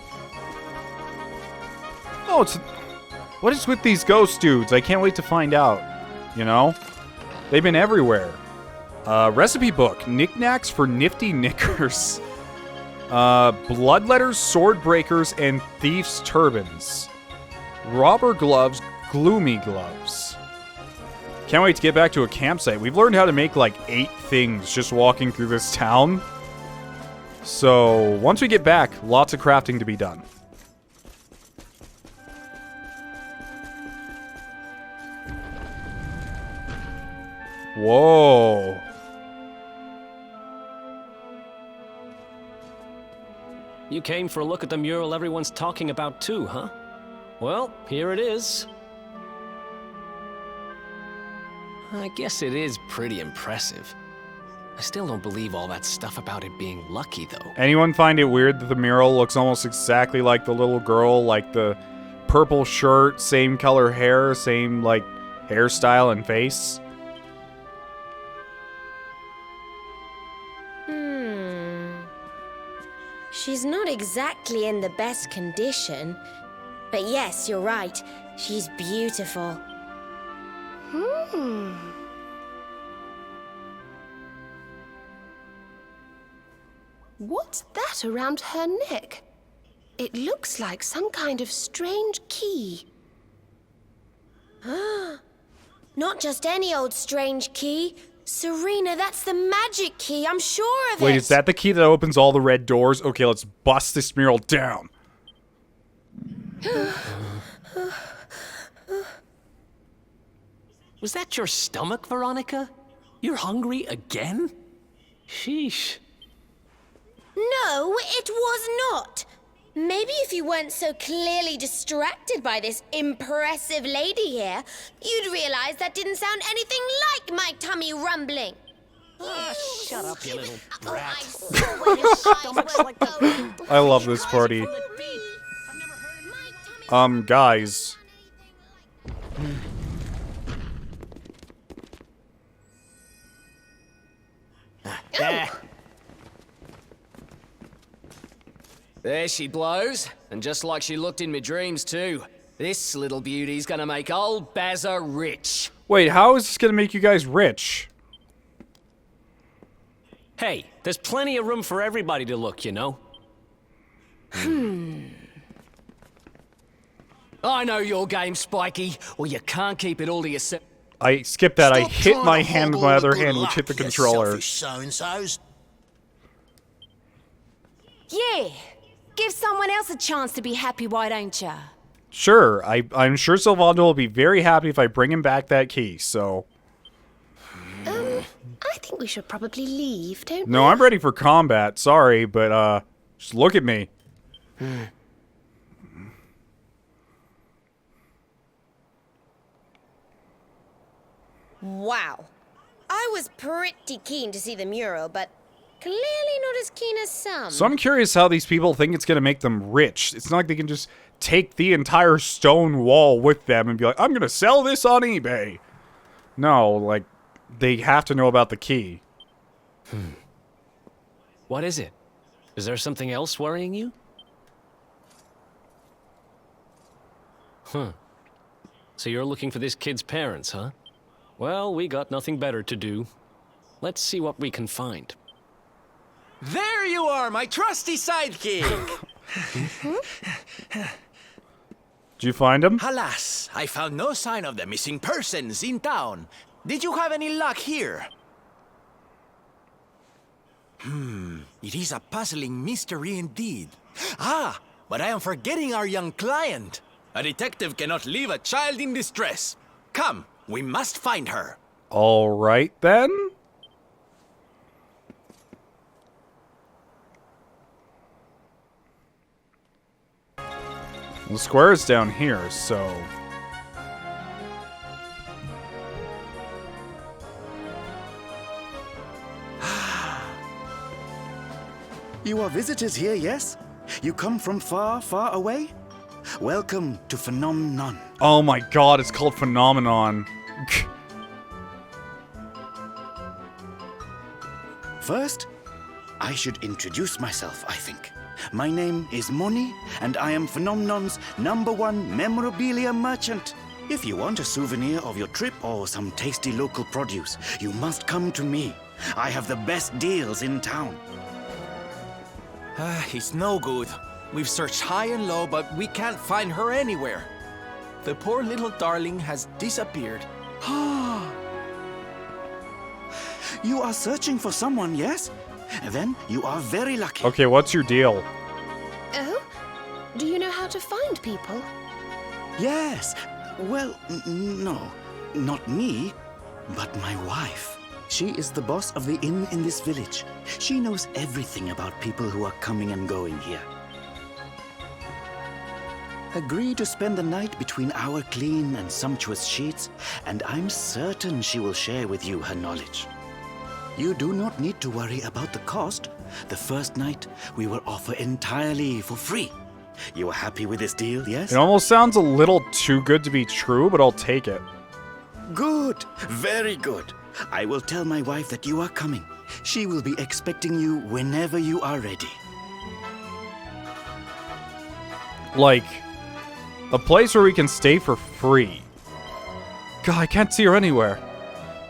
Oh, it's... What is with these ghost dudes? I can't wait to find out. You know? They've been everywhere. Recipe book. Knickknacks for nifty knickers. Bloodletters, sword breakers, and thieves' turbans. Robber gloves, gloomy gloves. Can't wait to get back to a campsite. We've learned how to make like 8 things just walking through this town. So, once we get back, lots of crafting to be done. Whoa. You came for a look at the mural everyone's talking about too, huh? Well, here it is. I guess it is pretty impressive. I still don't believe all that stuff about it being lucky, though. Anyone find it weird that the mural looks almost exactly like the little girl? Like the purple shirt, same color hair, same, like, hairstyle and face? She's not exactly in the best condition. But yes, you're right. She's beautiful. What's that around her neck? It looks like some kind of strange key. Not just any old strange key. Serena, that's the magic key. I'm sure of it. Wait, is that the key that opens all the red doors? Okay, let's bust this mural down. Was that your stomach, Veronica? You're hungry again? Sheesh. No, it was not. Maybe if you weren't so clearly distracted by this impressive lady here, you'd realize that didn't sound anything like my tummy rumbling. Shut up, you little brat. I love this party. Guys. There she blows, and just like she looked in my dreams too. This little beauty's gonna make old Bazza rich. Wait, how is this gonna make you guys rich? Hey, there's plenty of room for everybody to look, you know? I know your game, Spiky. Well, you can't keep it all to yourself. I skipped that. I Stop hit trying my to hand with hog my all the other good hand, which luck, hit the you controller. selfish so-and-sos. Yeah. Give someone else a chance to be happy, why don't ya? Sure, I'm sure Sylvando will be very happy if I bring him back that key, so... I think we should probably leave, don't No, I'm ready for combat. Sorry, but, just look at me. Wow. I was pretty keen to see the mural, but clearly not as keen as some. So I'm curious how these people think it's gonna make them rich. It's not like they can just take the entire stone wall with them and be like, I'm gonna sell this on eBay. No, like, they have to know about the key. What is it? Is there something else worrying you? So you're looking for this kid's parents, huh? Well, we got nothing better to do. Let's see what we can find. There you are, my trusty sidekick! Did you find him? Alas, I found no sign of the missing persons in town. Did you have any luck here? It is a puzzling mystery indeed. Ah, but I am forgetting our young client. A detective cannot leave a child in distress. Come, we must find her. All right, then. The square is down here, so... You are visitors here, yes? You come from far, far away? Welcome to Phnom. Oh my god, it's called Phenomenon. First, I should introduce myself, I think. My name is Moni, and I am Phnom's #1 memorabilia merchant. If you want a souvenir of your trip or some tasty local produce, you must come to me. I have the best deals in town. He's no good. We've searched high and low, but we can't find her anywhere. The poor little darling has disappeared. You are searching for someone, yes? Then you are very lucky. Okay, what's your deal? Oh? Do you know how to find people? Yes. Well, no. Not me, but my wife. She is the boss of the inn in this village. She knows everything about people who are coming and going here. Agree to spend the night between our clean and sumptuous sheets, and I'm certain she will share with you her knowledge. You do not need to worry about the cost. The first night, we will offer entirely for free. You are happy with this deal, yes? It almost sounds a little too good to be true, but I'll take it. Good. Very good. I will tell my wife that you are coming. She will be expecting you whenever you are ready. Like, a place where we can stay for free. God, I can't see her anywhere.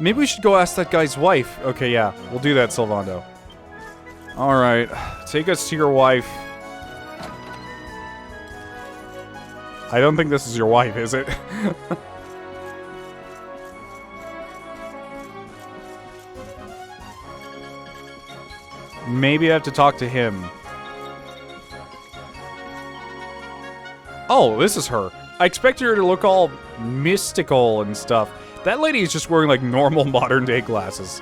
Maybe we should go ask that guy's wife. Okay, yeah, we'll do that, Sylvando. Alright, take us to your wife. I don't think this is your wife, is it? Maybe I have to talk to him. Oh, this is her. I expected her to look all mystical and stuff. That lady is just wearing, like, normal modern-day glasses.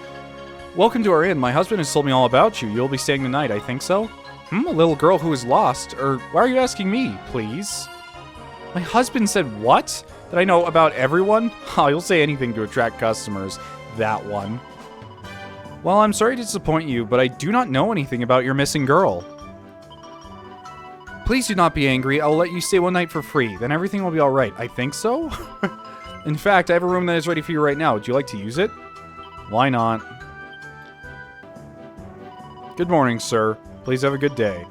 Welcome to our inn. My husband has told me all about you. You'll be staying the night, I think so? A little girl who is lost. Or, why are you asking me, please? My husband said what? That I know about everyone? Oh, you'll say anything to attract customers. That one. Well, I'm sorry to disappoint you, but I do not know anything about your missing girl. Please do not be angry. I will let you stay one night for free. Then everything will be alright. I think so? In fact, I have a room that is ready for you right now. Would you like to use it? Why not? Good morning, sir. Please have a good day.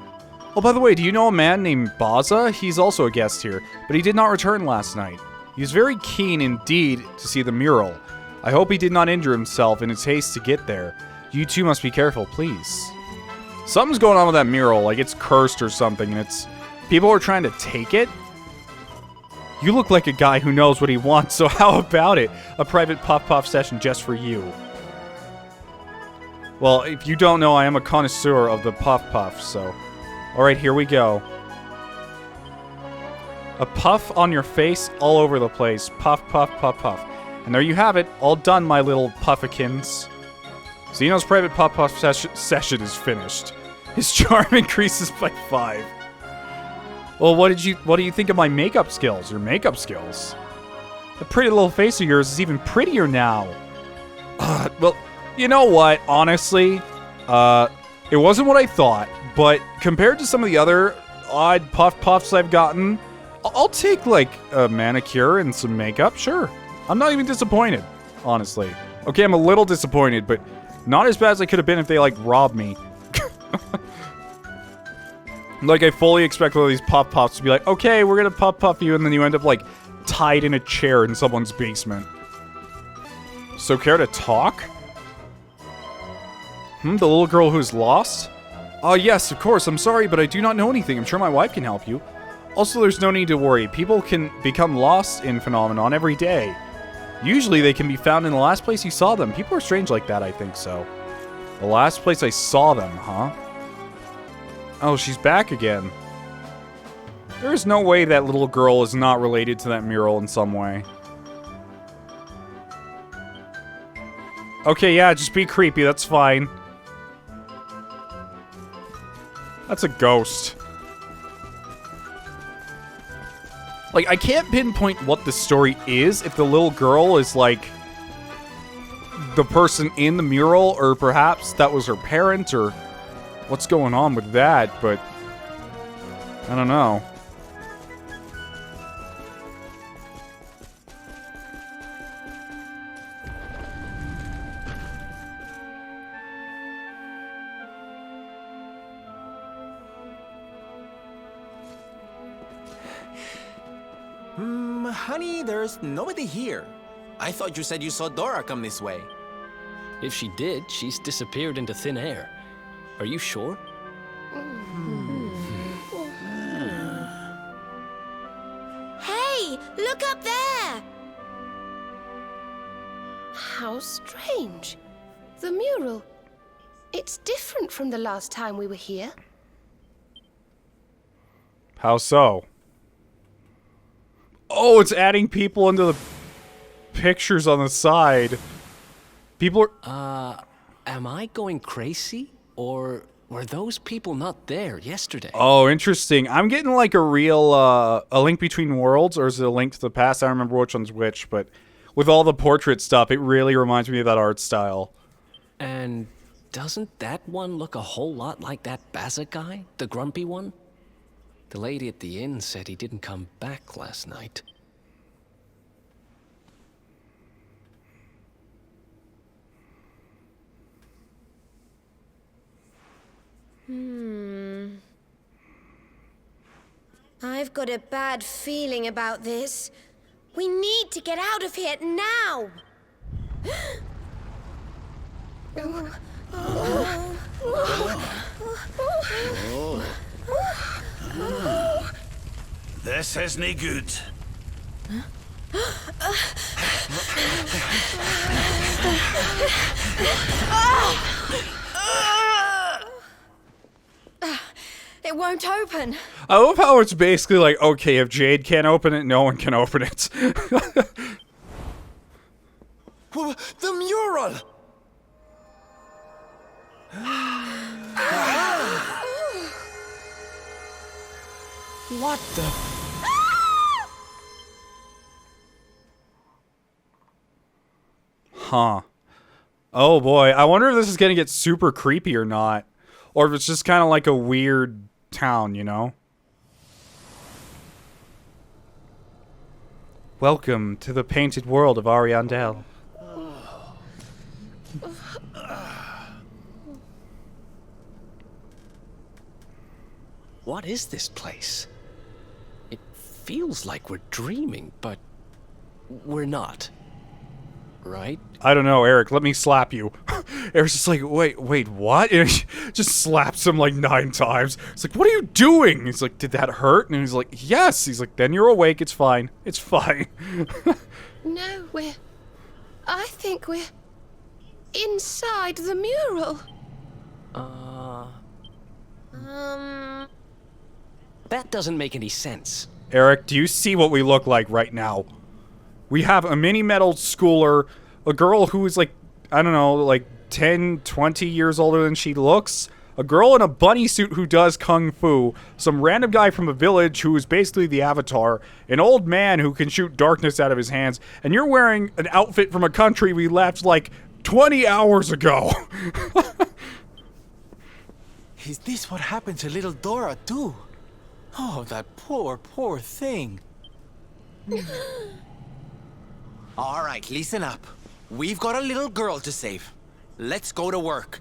Oh, by the way, do you know a man named Baza? He's also a guest here, but he did not return last night. He was very keen indeed to see the mural. I hope he did not injure himself in his haste to get there. You two must be careful, please. Something's going on with that mural, like it's cursed or something, and it's... people are trying to take it? You look like a guy who knows what he wants, so how about it? A private puff-puff session just for you. Well, if you don't know, I am a connoisseur of the puff-puff, so... Alright, here we go. A puff on your face all over the place. Puff, puff, puff, puff. And there you have it. All done, my little puffakins. Xeno's private puff-puff session is finished. His charm increases by 5. Well, what do you think of my makeup skills? Your makeup skills? The pretty little face of yours is even prettier now. Well, you know what? Honestly, it wasn't what I thought, but compared to some of the other odd puff-puffs I've gotten, I'll take, like, a manicure and some makeup, sure. I'm not even disappointed, honestly. Okay, I'm a little disappointed, but not as bad as I could have been if they, like, robbed me. Like, I fully expect all these puff-puffs to be like, okay, we're gonna puff-puff you, and then you end up, like, tied in a chair in someone's basement. So, care to talk? The little girl who's lost? Yes, of course, I'm sorry, but I do not know anything. I'm sure my wife can help you. Also, there's no need to worry. People can become lost in Phenomenon every day. Usually, they can be found in the last place you saw them. People are strange like that, I think so. The last place I saw them, huh? Oh, she's back again. There is no way that little girl is not related to that mural in some way. Okay, yeah, just be creepy, that's fine. That's a ghost. Like, I can't pinpoint what the story is, if the little girl is, like, the person in the mural, or perhaps that was her parent, or what's going on with that, but I don't know. Honey, there's nobody here. I thought you said you saw Dora come this way. If she did, she's disappeared into thin air. Are you sure? Hey, look up there! How strange. The mural. It's different from the last time we were here. How so? Oh, it's adding people into the pictures on the side. People are... Am I going crazy? Or were those people not there yesterday? Oh, interesting. I'm getting like a real, a link between worlds, or is it a link to the past? I don't remember which one's which, but with all the portrait stuff, it really reminds me of that art style. And doesn't that one look a whole lot like that Baza guy? The grumpy one? The lady at the inn said he didn't come back last night. I've got a bad feeling about this. We need to get out of here now! This isn't good. It won't open. I love how it's basically like, okay, if Jade can't open it, no one can open it. The mural! What the... Huh. Oh boy, I wonder if this is gonna get super creepy or not. Or if it's just kind of like a weird town, you know? Welcome to the painted world of Ariandel. What is this place? It feels like we're dreaming, but we're not. Right? I don't know, Eric, let me slap you. Eric's just like, wait, what? And he just slaps him like 9 times. It's like, what are you doing? He's like, did that hurt? And he's like, yes. He's like, then you're awake, it's fine. It's fine. No, I think we're inside the mural. That doesn't make any sense. Eric, do you see what we look like right now? We have a mini metal schooler, a girl who is like, I don't know, like 10, 20 years older than she looks, a girl in a bunny suit who does kung fu, some random guy from a village who is basically the Avatar, an old man who can shoot darkness out of his hands, and you're wearing an outfit from a country we left like 20 hours ago. Is this what happened to little Dora, too? Oh, that poor thing. All right, listen up. We've got a little girl to save. Let's go to work.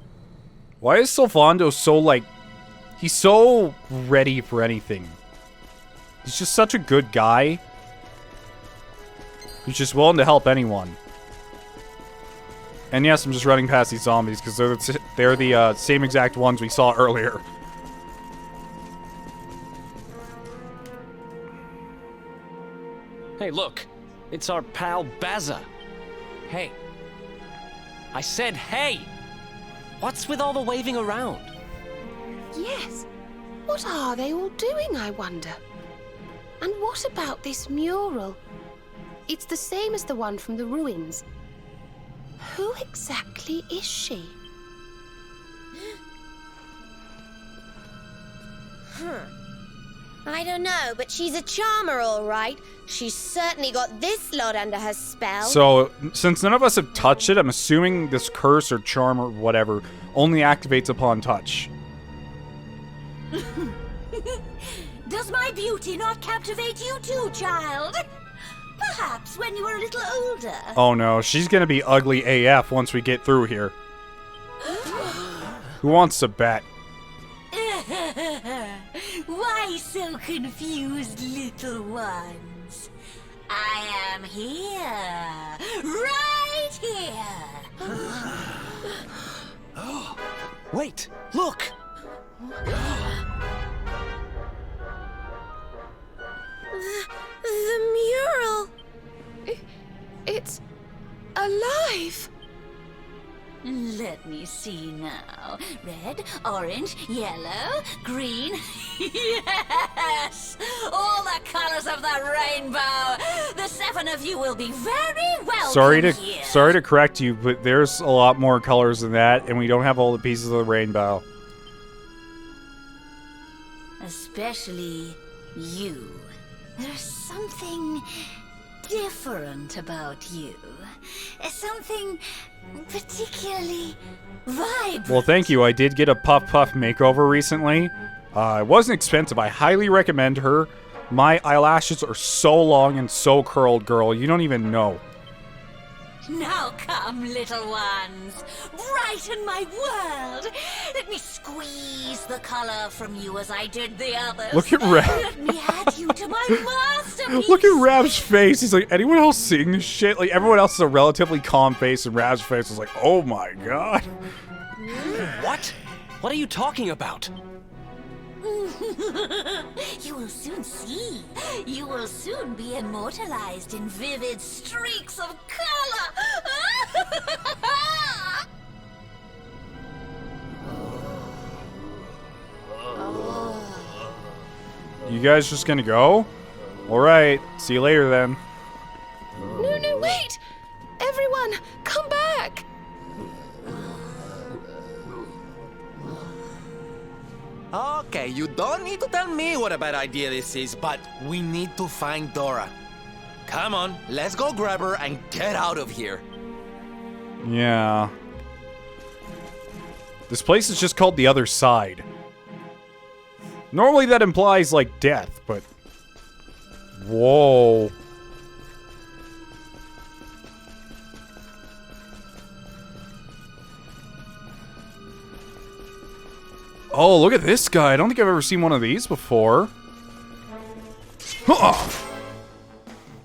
Why is Sylvando so, like, he's so ready for anything? He's just such a good guy. He's just willing to help anyone. And yes, I'm just running past these zombies because they're the same exact ones we saw earlier. Hey, look. It's our pal Baza. Hey. I said hey! What's with all the waving around? Yes. What are they all doing, I wonder? And what about this mural? It's the same as the one from the ruins. Who exactly is she? I don't know, but she's a charmer, all right. She's certainly got this lot under her spell. So, since none of us have touched it, I'm assuming this curse or charm or whatever only activates upon touch. Does my beauty not captivate you too, child? Perhaps when you were a little older. Oh no, she's gonna be ugly AF once we get through here. Who wants to bet? Why so confused, little ones? I am here. Right here. Wait, look! The mural. It's alive. Let me see now. Red, orange, yellow, green. Yes! All the colors of the rainbow. The 7 of you will be very welcome here. Sorry to correct you, but there's a lot more colors than that, and we don't have all the pieces of the rainbow. Especially you. There's something different about you. Something particularly vibrant. Well, thank you. I did get a Puff Puff makeover recently. It wasn't expensive. I highly recommend her. My eyelashes are so long and so curled, girl. You don't even know. Now come, little ones. Brighten my world. Let me squeeze the color from you as I did the others. Look at Rab. Let me add you to my masterpiece. Look at Rab's face. He's like, anyone else seeing this shit? Like, everyone else is a relatively calm face, and Rab's face is like, oh my god. What? What are you talking about? You will soon see. You will soon be immortalized in vivid streaks of color. You guys just gonna go? Alright, see you later then. No, wait! Everyone, come back! Okay, you don't need to tell me what a bad idea this is, but we need to find Dora. Come on, let's go grab her and get out of here. Yeah. This place is just called the Other Side. Normally that implies, like, death, but... Whoa. Oh, look at this guy. I don't think I've ever seen one of these before. Huh.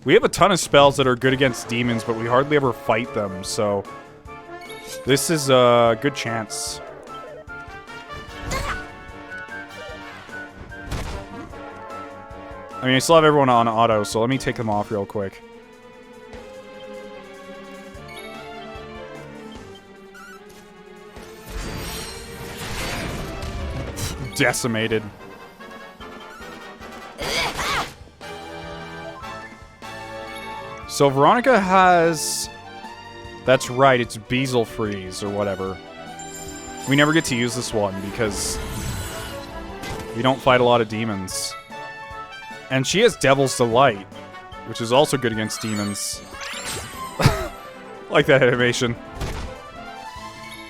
We have a ton of spells that are good against demons, but we hardly ever fight them, so... This is a good chance. I mean, I still have everyone on auto, so let me take them off real quick. Decimated. So Veronica has... That's right, it's Beazle Freeze or whatever. We never get to use this one because we don't fight a lot of demons. And she has Devil's Delight, which is also good against demons. Like that animation.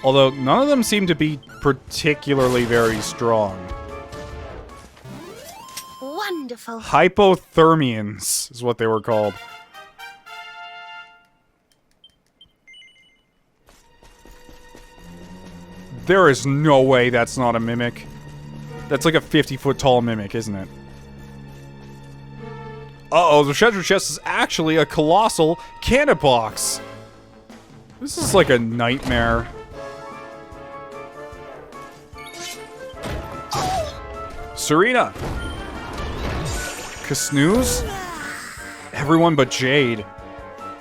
Although, none of them seem to be particularly very strong. Wonderful. Hypothermians is what they were called. There is no way that's not a mimic. That's like a 50-foot tall mimic, isn't it? Uh-oh, the treasure chest is actually a colossal cannon box. This is like a nightmare. Serena! Kasnooze? Everyone but Jade.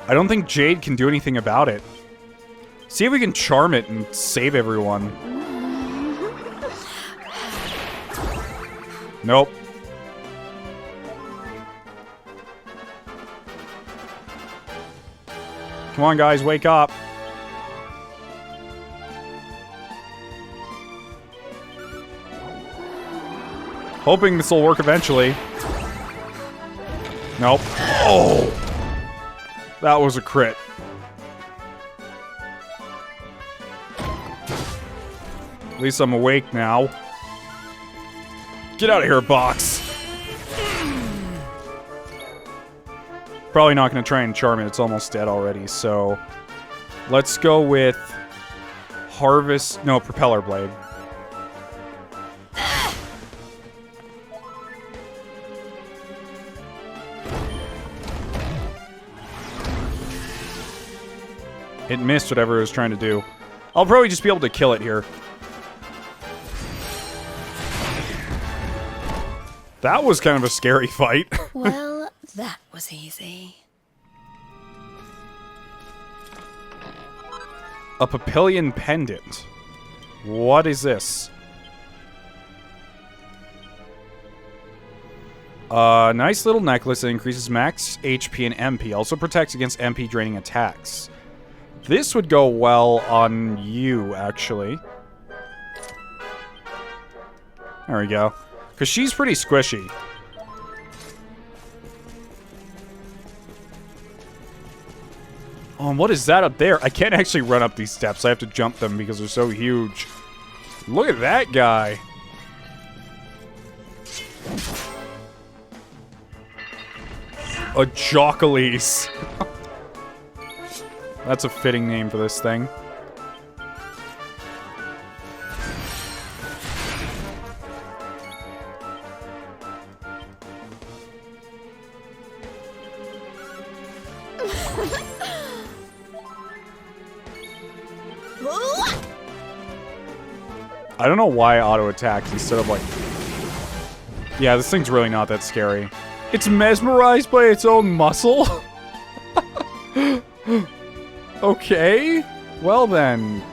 I don't think Jade can do anything about it. See if we can charm it and save everyone. Nope. Come on, guys, wake up. Hoping this will work eventually. Nope. Oh! That was a crit. At least I'm awake now. Get out of here, box. Probably not going to try and charm it. It's almost dead already, so... Let's go with... Harvest... No, Propeller Blade. It missed whatever it was trying to do. I'll probably just be able to kill it here. That was kind of a scary fight. Well, that was easy. A Papillion Pendant. What is this? Nice little necklace that increases max HP and MP. Also protects against MP draining attacks. This would go well on you, actually. There we go. Because she's pretty squishy. Oh, and what is that up there? I can't actually run up these steps. I have to jump them because they're so huge. Look at that guy. A Jockalese. That's a fitting name for this thing. I don't know why auto attacks instead of like... Yeah, this thing's really not that scary. It's mesmerized by its own muscle? Okay. Well then.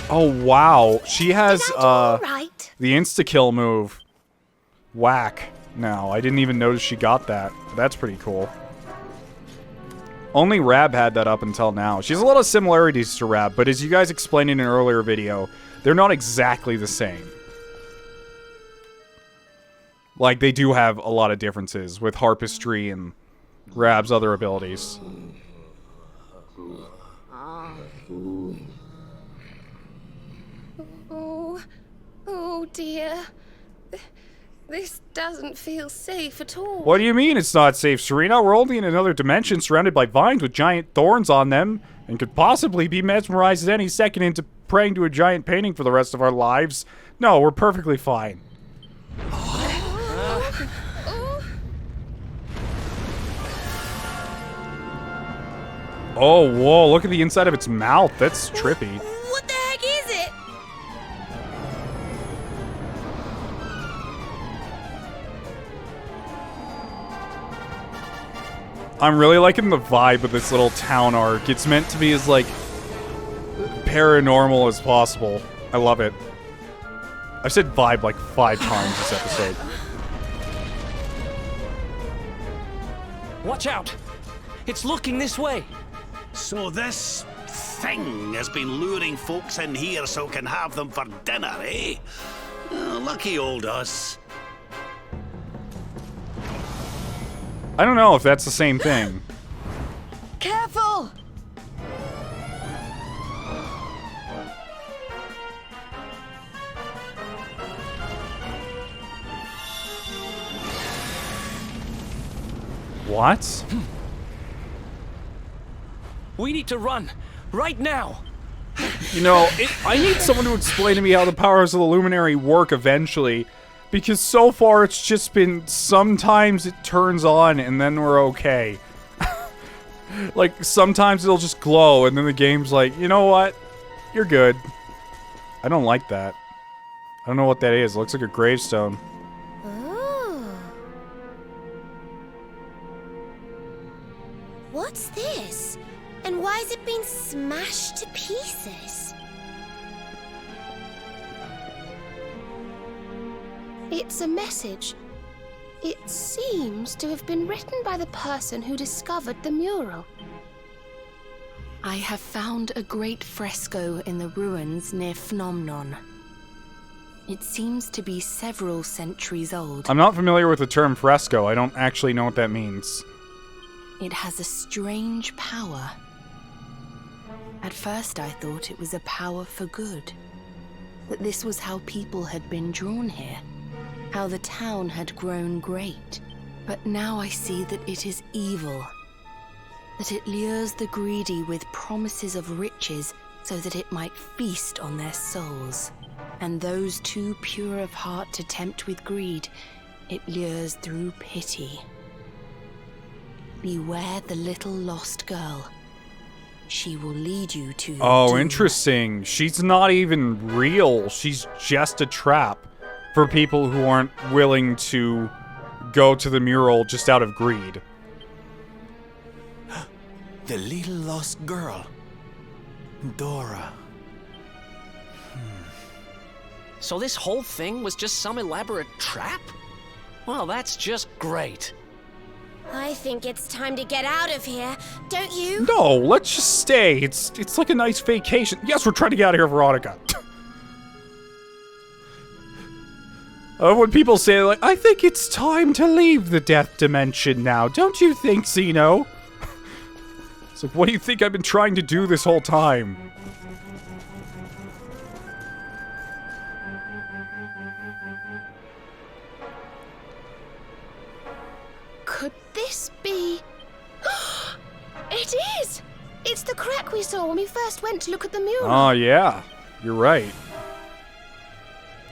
Oh wow. She has the insta-kill move. Whack. No, I didn't even notice she got that. That's pretty cool. Only Rab had that up until now. She has a lot of similarities to Rab, but as you guys explained in an earlier video, they're not exactly the same. Like, they do have a lot of differences with Harpistry and Rab's other abilities. Oh dear. This doesn't feel safe at all. What do you mean it's not safe, Serena? We're only in another dimension surrounded by vines with giant thorns on them and could possibly be mesmerized at any second into praying to a giant painting for the rest of our lives. No, we're perfectly fine. Oh, whoa, look at the inside of its mouth. That's trippy. What the heck is it? I'm really liking the vibe of this little town arc. It's meant to be as, like, paranormal as possible. I love it. I've said vibe like 5 times this episode. Watch out! It's looking this way! So this thing has been luring folks in here so can have them for dinner, eh? Lucky old us. I don't know if that's the same thing. Careful! What? We need to run! Right now! You know, I need someone to explain to me how the powers of the Luminary work eventually. Because so far it's just been sometimes it turns on and then we're okay. Like, sometimes it'll just glow and then the game's like, you know what? You're good. I don't like that. I don't know what that is. It looks like a gravestone. Oh. What's this? And why has it been smashed to pieces? It's a message. It seems to have been written by the person who discovered the mural. I have found a great fresco in the ruins near Phnom. It seems to be several centuries old. I'm not familiar with the term fresco. I don't actually know what that means. It has a strange power. At first I thought it was a power for good. That this was how people had been drawn here. How the town had grown great. But now I see that it is evil. That it lures the greedy with promises of riches so that it might feast on their souls. And those too pure of heart to tempt with greed, it lures through pity. Beware the little lost girl. She will lead you to your Oh, doom. interesting. She's not even real. She's just a trap for people who aren't willing to go to the mural just out of greed. The little lost girl. Dora. So this whole thing was just some elaborate trap? Well, that's just great. I think it's time to get out of here, don't you? No, let's just stay. It's like a nice vacation. Yes, we're trying to get out of here, Veronica. When people say, like, I think it's time to leave the death dimension now. Don't you think, Zeno? It's like, what do you think I've been trying to do this whole time? Could this be... It is! It's the crack we saw when we first went to look at the mural. Oh, yeah. You're right.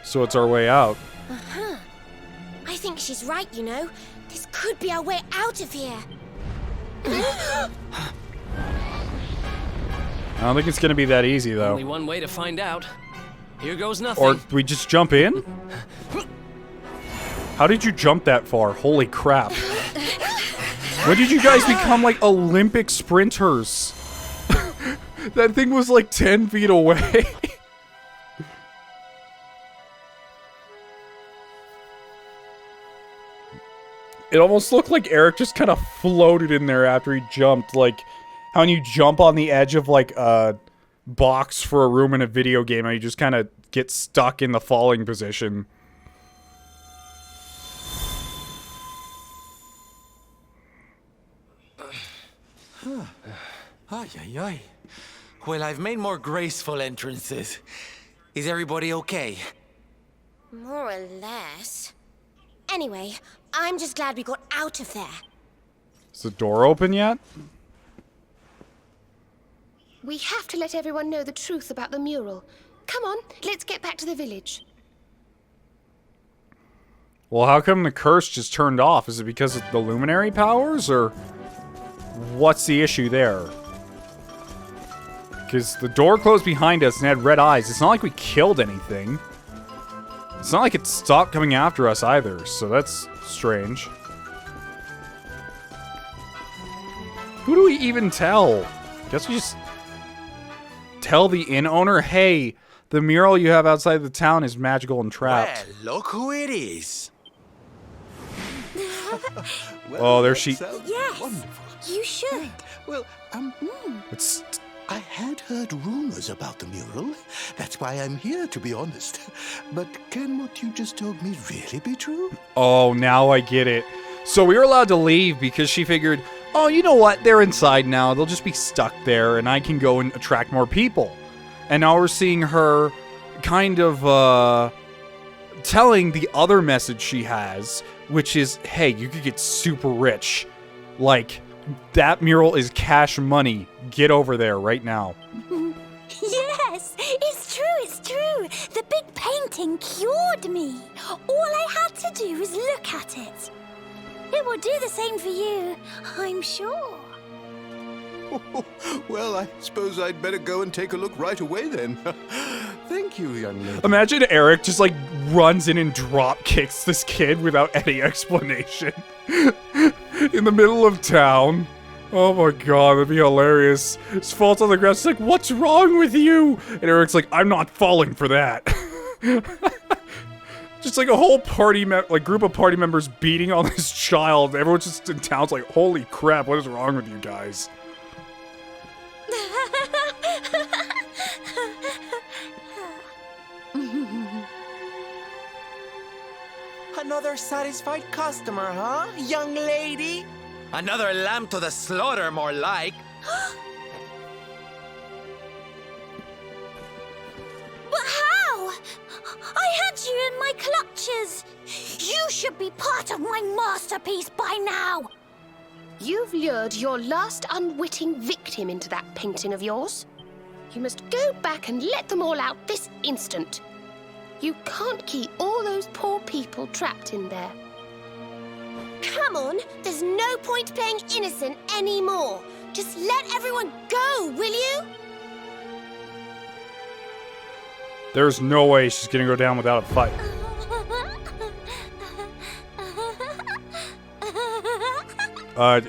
So it's our way out. Uh-huh. I think she's right, you know. This could be our way out of here. I don't think it's going to be that easy, though. Only one way to find out. Here goes nothing. Or we just jump in? How did you jump that far? Holy crap. When did you guys become, like, Olympic sprinters? That thing was, like, 10 feet away. It almost looked like Eric just kind of floated in there after he jumped. Like, how when you jump on the edge of, like, a box for a room in a video game, and you just kind of get stuck in the falling position. Ay, ay, ay. Well, I've made more graceful entrances. Is everybody okay? More or less. Anyway, I'm just glad we got out of there. Is the door open yet? We have to let everyone know the truth about the mural. Come on, let's get back to the village. Well, how come the curse just turned off? Is it because of the luminary powers, or what's the issue there? Because the door closed behind us and had red eyes. It's not like we killed anything. It's not like it stopped coming after us either, so that's strange. Who do we even tell? Guess we just tell the inn owner, hey, the mural you have outside the town is magical and trapped. Well, look who it is. Oh, there she... Yes, Wonderful. you should. Well, It's... I had heard rumors about the mural. That's why I'm here, to be honest. But can what you just told me really be true? Oh, now I get it. So we were allowed to leave because she figured, oh, you know what? They're inside now. They'll just be stuck there, and I can go and attract more people. And now we're seeing her kind of, telling the other message she has, which is, hey, you could get super rich. Like, that mural is cash money. Get over there right now. Yes, it's true. The big painting cured me. All I had to do was look at it. It will do the same for you, I'm sure. Well, I suppose I'd better go and take a look right away then. Thank you, young lady. Imagine Eric just, like, runs in and drop kicks this kid without any explanation. In the middle of town. Oh my god, that'd be hilarious. Just falls on the ground. It's like, what's wrong with you? And Eric's like, I'm not falling for that. Just like a whole party, group of party members beating on this child. Everyone's just in town's like, holy crap, what is wrong with you guys? Another satisfied customer, huh, young lady? Another lamb to the slaughter, more like. But how? I had you in my clutches. You should be part of my masterpiece by now. You've lured your last unwitting victim into that painting of yours. You must go back and let them all out this instant. You can't keep all those poor people trapped in there. Come on, there's no point playing innocent anymore. Just let everyone go, will you? There's no way she's gonna go down without a fight.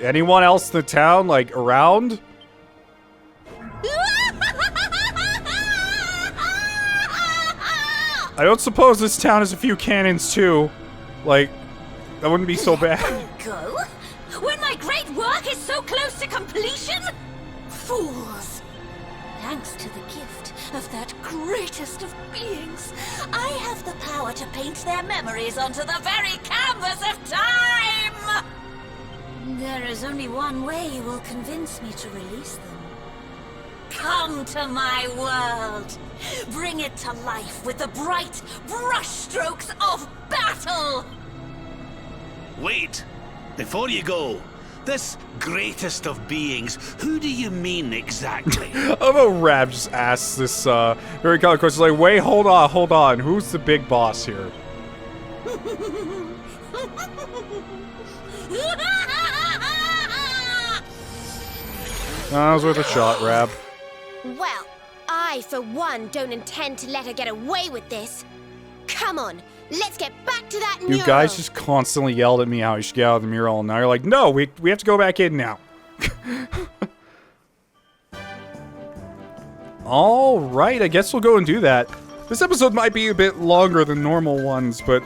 Anyone else in the town, like, around? I don't suppose this town has a few cannons, too. Like, that wouldn't be so bad. Go? When my great work is so close to completion? Fools! Thanks to the gift of that greatest of beings, I have the power to paint their memories onto the very canvas of time! There is only one way you will convince me to release them. Come to my world! Bring it to life with the bright brushstrokes of battle! Wait! Before you go, this greatest of beings, who do you mean exactly? I love how Rab just asks this very common question, like, wait, hold on, who's the big boss here? That was worth a shot, Rab. Well, I, for one, don't intend to let her get away with this. Come on, let's get back to that mural. You guys just constantly yelled at me how you should get out of the mural, and now you're like, no, we have to go back in now. Alright, I guess we'll go and do that. This episode might be a bit longer than normal ones, but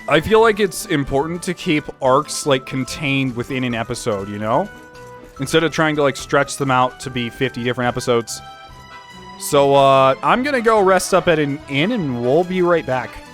I feel like it's important to keep arcs, like, contained within an episode, you know? Instead of trying to, like, stretch them out to be 50 different episodes. So, I'm gonna go rest up at an inn, and we'll be right back.